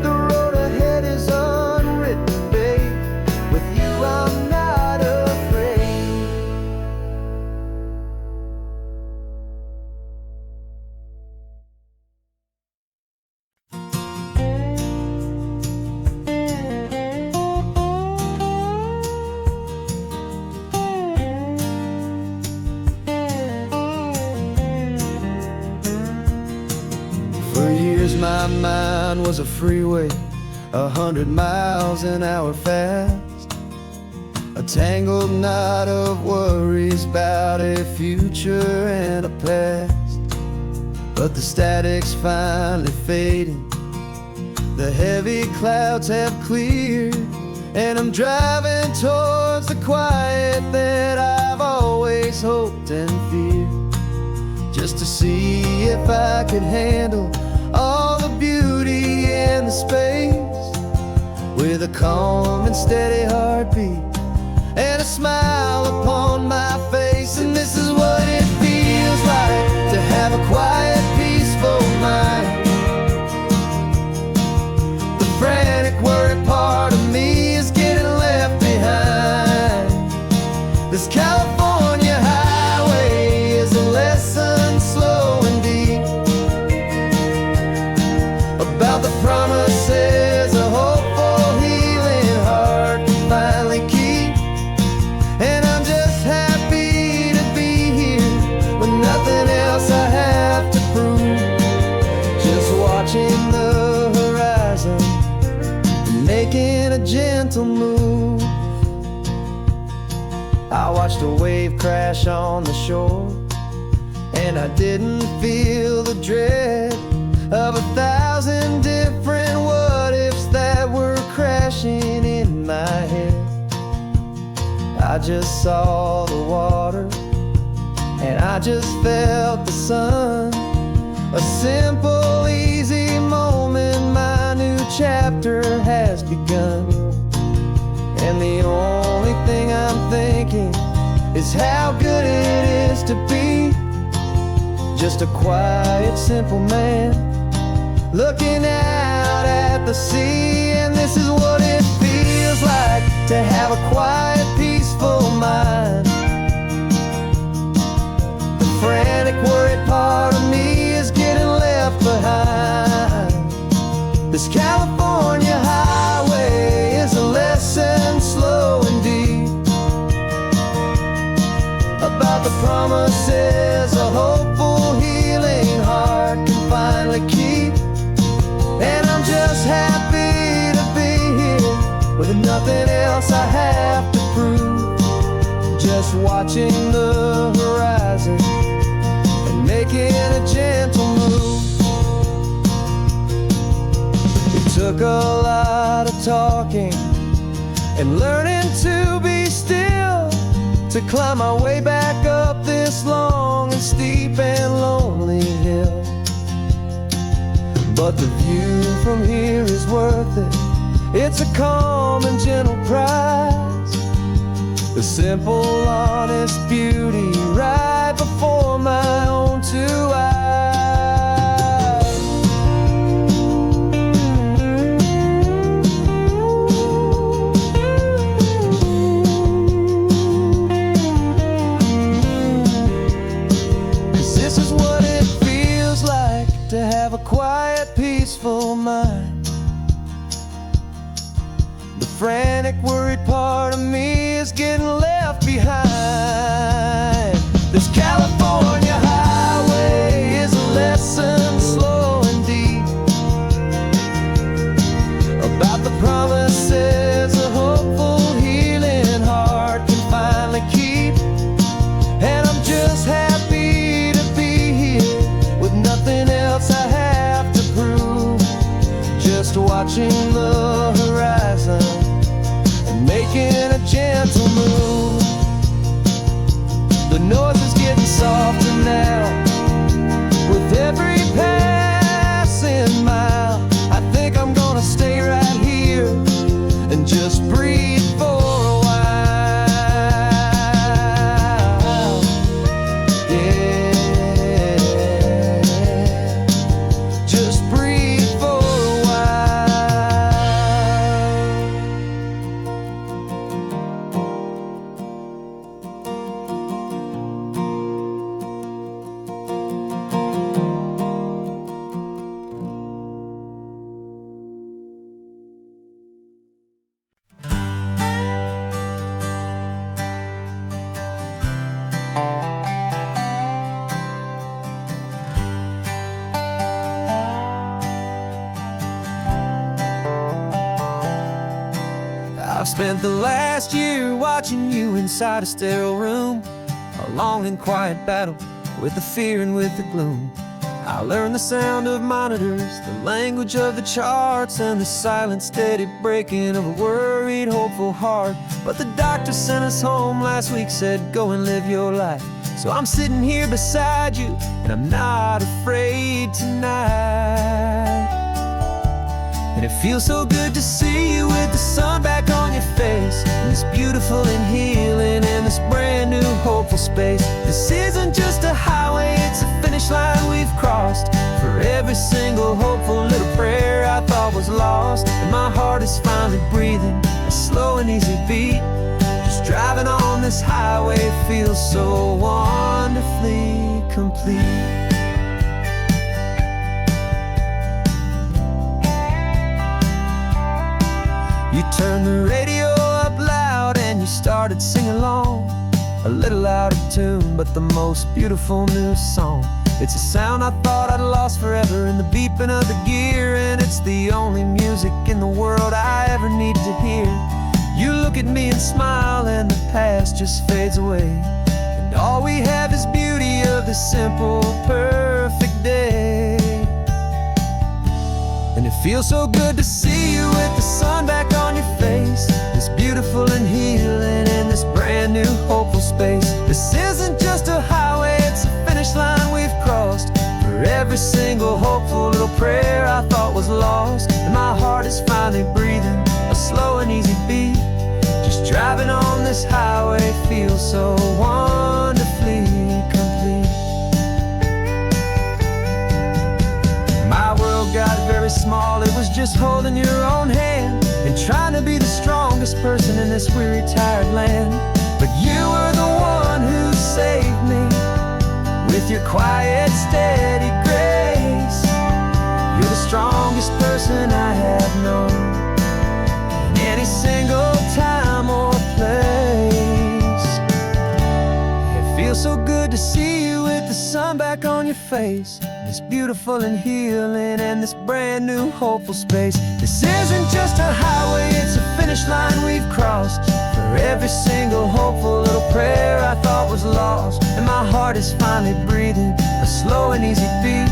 the road ahead is unwritten, babe. With you I'm not afraid. For years my mind was a freeway, 100 miles an hour fast, a tangled knot of worries about a future and a past. But the static's finally fading, the heavy clouds have cleared, and I'm driving towards the quiet that I've always hoped and feared, just to see if I could handle all the beauty and the space, with a calm and steady heartbeat and a smile upon my face. And this is what it feels like to have a quiet, peaceful mind. The frantic, worried part of me is getting left behind. This California highway is a lesson slow and deep about the promises a hopeful, healing heart can finally keep. And I'm just happy to be here with nothing else I have to prove, just watching the horizon, making a gentle move. I watched a wave crash on the shore, and I didn't feel the dread of 1,000 different what ifs that were crashing in my head. I just saw the water, and I just felt the sun. A simple, easy moment, my new chapter has begun. And the only thing I'm thinking is how good it is to be just a quiet, simple man looking out at the sea. And this is what it feels like to have a quiet, peaceful mind. The frantic, worried part of me is getting left behind. This California highway is a lesson slow and deep about the promises a hopeful, healing heart can finally keep. And I'm just happy to be here with nothing else I have to prove, just watching the horizon and making a gentle move. It took a lot of talking and learning to be still to climb my way back up this long and steep and lonely hill. But the view from here is worth it. It's a calm and gentle prize, the simple, honest beauty right before my own two eyes. This is what it feels like to have a quiet, peaceful mind. The frantic, worried part of me is getting left behind. This California highway is a lesson slow and deep about the promises a hopeful, healing heart can finally keep. And I'm just happy to be here with nothing else I have to prove, just watching the horizon and making a gentle move. The noise is getting softer now with every passing mile. I think I'm gonna stay right here and just breathe for a while. Yeah, just breathe for a while. I've spent the last year watching you inside a sterile room, a long and quiet battle with the fear and with the gloom. I learned the sound of monitors, the language of the charts, and the silent, steady breaking of a worried, hopeful heart. But the doctor sent us home last week, said go and live your life. So I'm sitting here beside you, and I'm not afraid tonight. And it feels so good to see you with the sun back on your face, and this beautiful and healing in this brand new hopeful space. This isn't just a highway, it's a finish line we've crossed. For every single hopeful little prayer I thought was lost, and my heart is finally breathing a slow and easy beat. Just driving on this highway feels so wonderfully complete. You turned the radio up loud and you started singing along, a little out of tune, but the most beautiful new song. It's a sound I thought I'd lost forever in the beeping of the gear, and it's the only music in the world I ever need to hear. You look at me and smile, and the past just fades away, and all we have is beauty of this simple, perfect day. And it Feels so good to see you with the sun back on your face. It's beautiful and healing in this brand new hopeful space. This isn't just a highway, it's a finish line we've crossed. For every single hopeful little prayer I thought was lost, and my heart is finally breathing a slow and easy beat. Just driving on this highway feels so wonderfully complete. My world got very small, it was just holding your own hand and trying to be the strongest person in this weary, tired land. But you were the one who saved me with your quiet, steady grace. You're the strongest person I have known in any single time or place. It feels so good to see you with the sun back on your face. It's beautiful and healing in this brand new hopeful space. This isn't just a highway, it's a finish line we've crossed. For every single hopeful little prayer I thought was lost, and my heart is finally breathing a slow and easy beat.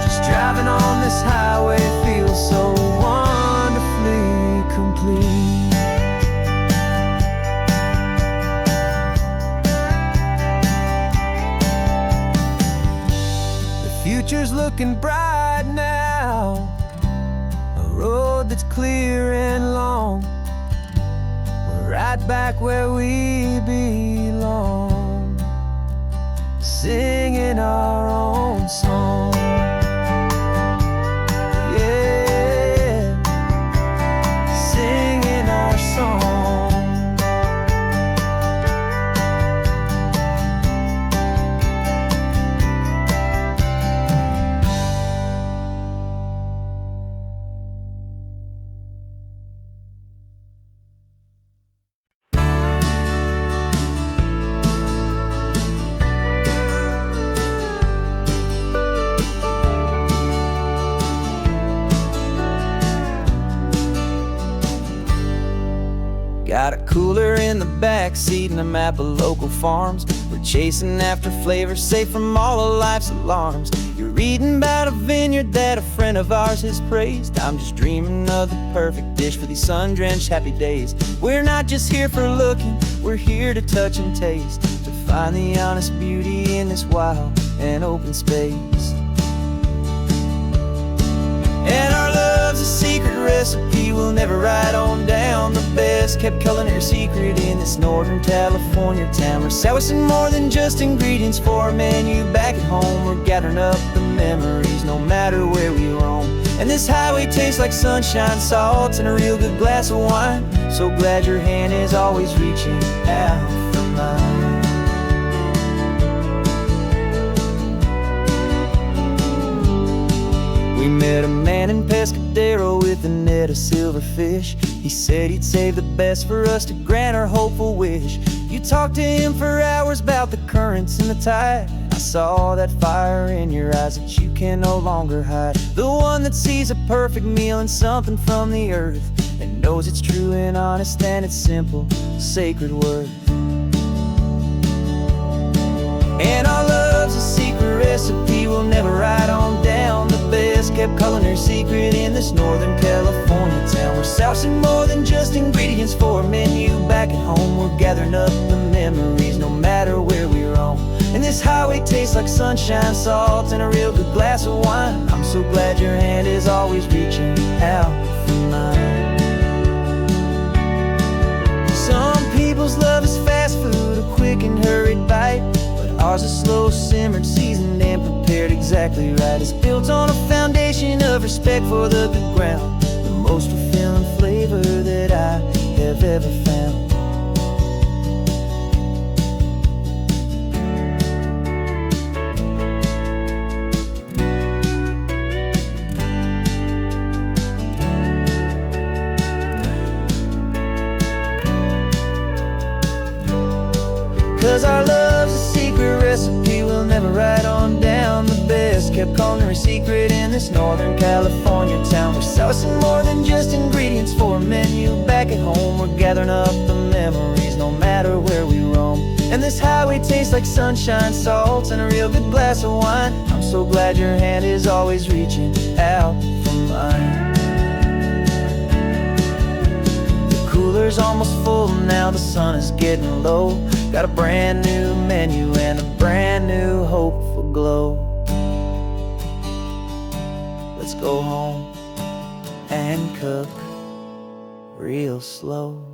Just driving on this highway feels so wonderfully complete. Future's looking bright now, a road that's clear and long. We're right back where we belong, singing our own song. Yeah, singing our song. Got a cooler in the back seat and a map of local farms. We're chasing after flavors safe from all of life's alarms. You're reading about a vineyard that a friend of ours has praised. I'm just dreaming of the perfect dish for these sun-drenched happy days. We're not just here for looking, we're here to touch and taste, to find the honest beauty in this wild and open space. And our love's a secret recipe we'll never write on down. The best kept culinary secret in this Northern California town. We're sourcing more than just ingredients for a menu back at home. We're gathering up the memories no matter where we roam. And this highway tastes like sunshine, salt, and a real good glass of wine. So glad your hand is always reaching out for mine. We met a man in Pescadero with a net of silverfish. He said he'd save the best for us to grant our hopeful wish. You talked to him for hours about the currents and the tide. I saw that fire in your eyes that you can no longer hide. The one that sees a perfect meal and something from the earth, and knows it's true and honest and it's simple, sacred worth. And our love's a secret recipe we'll never write on down. The best kept culinary secret in this Northern California town. We're sourcing more than just ingredients for a menu back at home. We're gathering up the memories no matter where we roam. And this highway tastes like sunshine, salt, and a real good glass of wine. I'm so glad your hand is always reaching out for mine. Some people's love is fast food, a quick and hurried bite. Ours is slow simmered, seasoned and prepared exactly right. It's built on a foundation of respect for the good ground, the most fulfilling flavor that I have ever found. 'Cause our love's a secret recipe we'll never write on down. The best kept culinary secret in this Northern California town. We're sourcing more than just ingredients for a menu back at home. We're gathering up the memories no matter where we roam. And this highway tastes like sunshine, salt, and a real good glass of wine. I'm so glad your hand is always reaching out for mine. cooler's almost full, now the sun is getting low. Got a brand new menu and a brand new hopeful glow. Let's go home and cook real slow.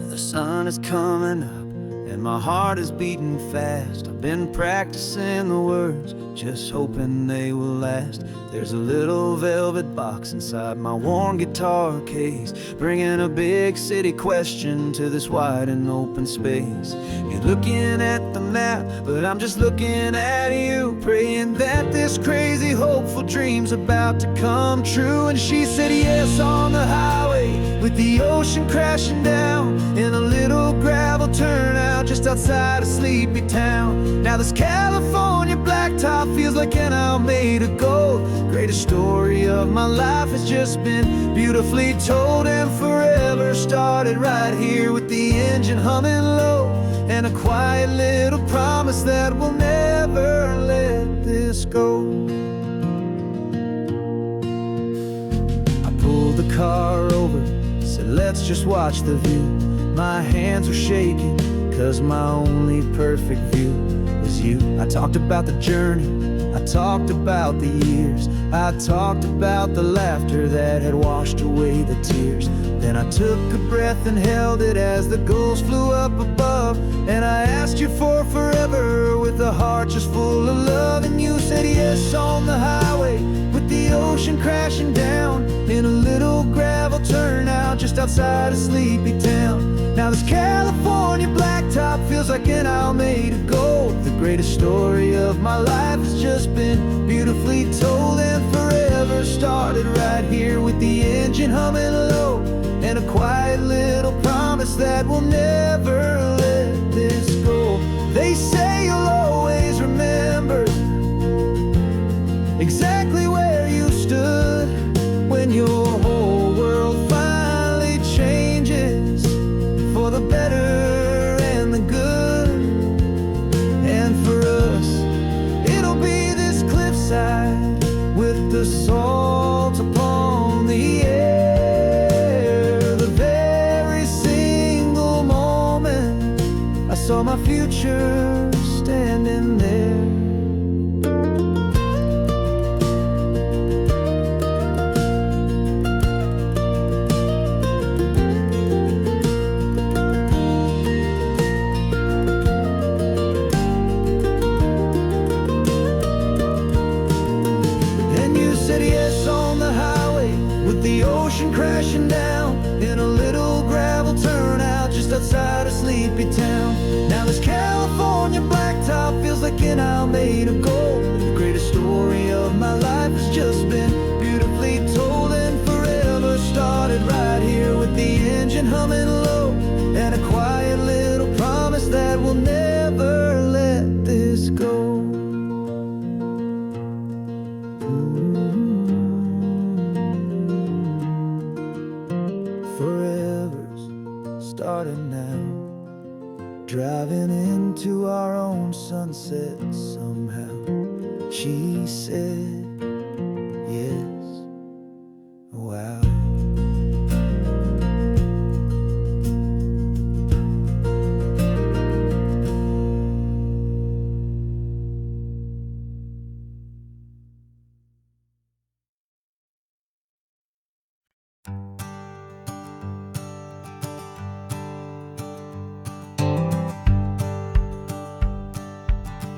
The sun is coming up and my heart is beating fast. I've been practicing the words, just hoping they will last. There's a little velvet box inside my worn guitar case, bringing a big city question to this wide and open space. You're looking at the map, but I'm just looking at you, praying that this crazy hopeful dream's about to come true. And she said yes on the highway, with the ocean crashing down, in a little gravel turnout just outside a sleepy town. Now this California blacktop feels like an isle made of gold. Greatest story of my life has just been beautifully told, and forever started right here with the engine humming low, and a quiet little promise that we'll never let this go. I pulled the car over, said let's just watch the view. My hands were shaking, cause my only perfect view was you. I talked about the journey, I talked about the years, I talked about the laughter that had washed away the tears. Then I took a breath and held it as the gulls flew up above, and I asked you for forever with a heart just full of love. And you said yes on the highway, with the ocean crashing down, in a little gravel turnout just outside a sleepy town. Now this California blacktop feels like an isle made of gold. The greatest story of my life has just been beautifully told, and forever started right here with the engine humming low, and a quiet little promise that we'll never let this go. They say you'll always remember exactly where you stood when your whole world finally changes for the better and the good. And for us, it'll be this cliffside with the salt upon the air. The very single moment I saw my future standing there. Crashing down in a little gravel turnout just outside a sleepy town. Now this California blacktop feels like an isle made of gold. The greatest story of my life has just been beautifully told, and forever started right here with the engine humming low, and a quiet little promise that we'll never let this go. Starting now, driving into our own sunset somehow. She said yes, wow.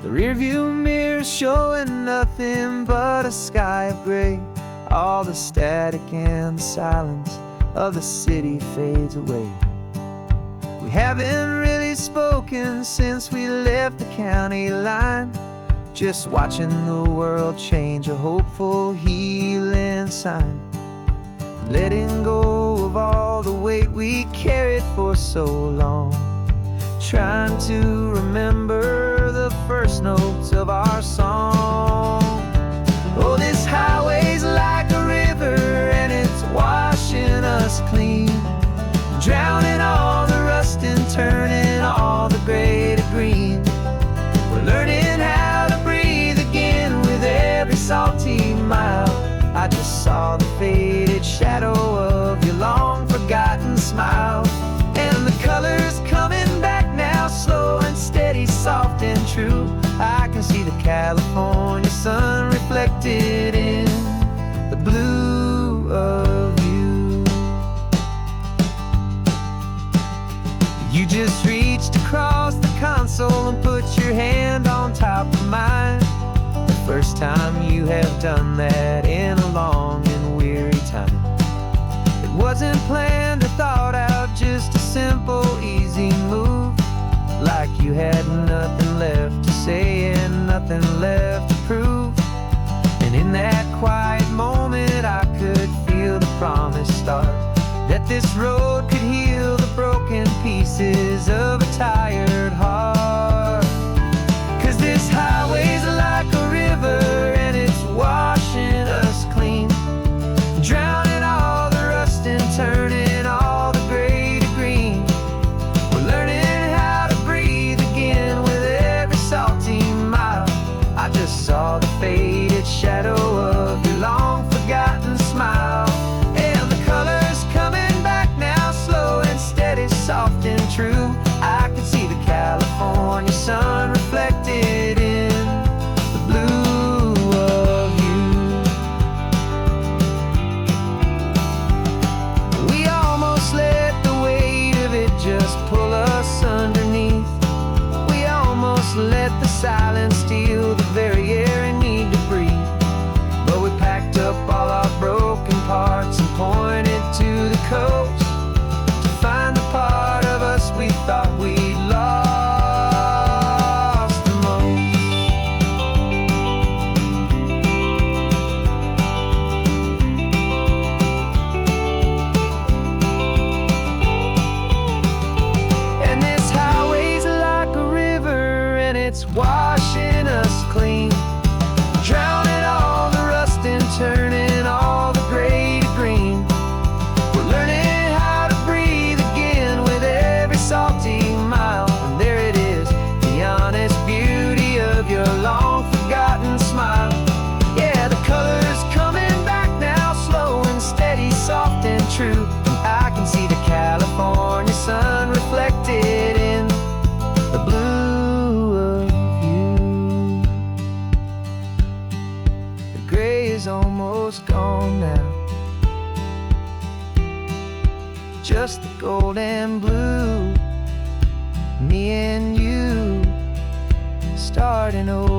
The rearview mirror showing nothing but a sky of gray. All the static and the silence of the city fades away. We haven't really spoken since we left the county line, just watching the world change, a hopeful healing sign. Letting go of all the weight we carried for so long, trying to remember the first notes of our song. Oh, this highway's like a river and it's washing us clean, drowning all the rust in saw the faded shadow of your long forgotten smile. And the colors coming back now, slow and steady, soft and true. I can see the California sun reflected in the blue of you. You just reached across the console and put your hand on top of mine. The first time you have done that in a long and weary time. It wasn't planned or thought out, just a simple, easy move. Like you had nothing left to say and nothing left to prove. And in that quiet moment I could feel the promise start, that this road could heal the broken pieces of a tired heart. 'Cause this highway's like a river and it's washing us clean, drowning all the rust and turning all the gray to green. We're learning how to breathe again with every salty mile. I just saw the faded shadow of your long forgotten smile. And the colors coming back now, slow and steady, soft and true. I can see the California sun reflected in the blue of you. We almost let the weight of it just pull us underneath. We almost let the silence steal the very air we need to breathe. But we packed up all our broken parts and pointed to the coast to find the part of us we thought we'd lost the most. And this highway's like a river and it's washing us clean, drowning all the rust and turning all the gray to green. We're learning how to breathe again with every salty mile. And there it is, the honest beauty of your long forgotten smile. Yeah, the colors coming back now, slow and steady, soft and true. I can see the California sun reflected in the blue of you. The gray is almost gone now, just the gold and blue. Me and you starting over.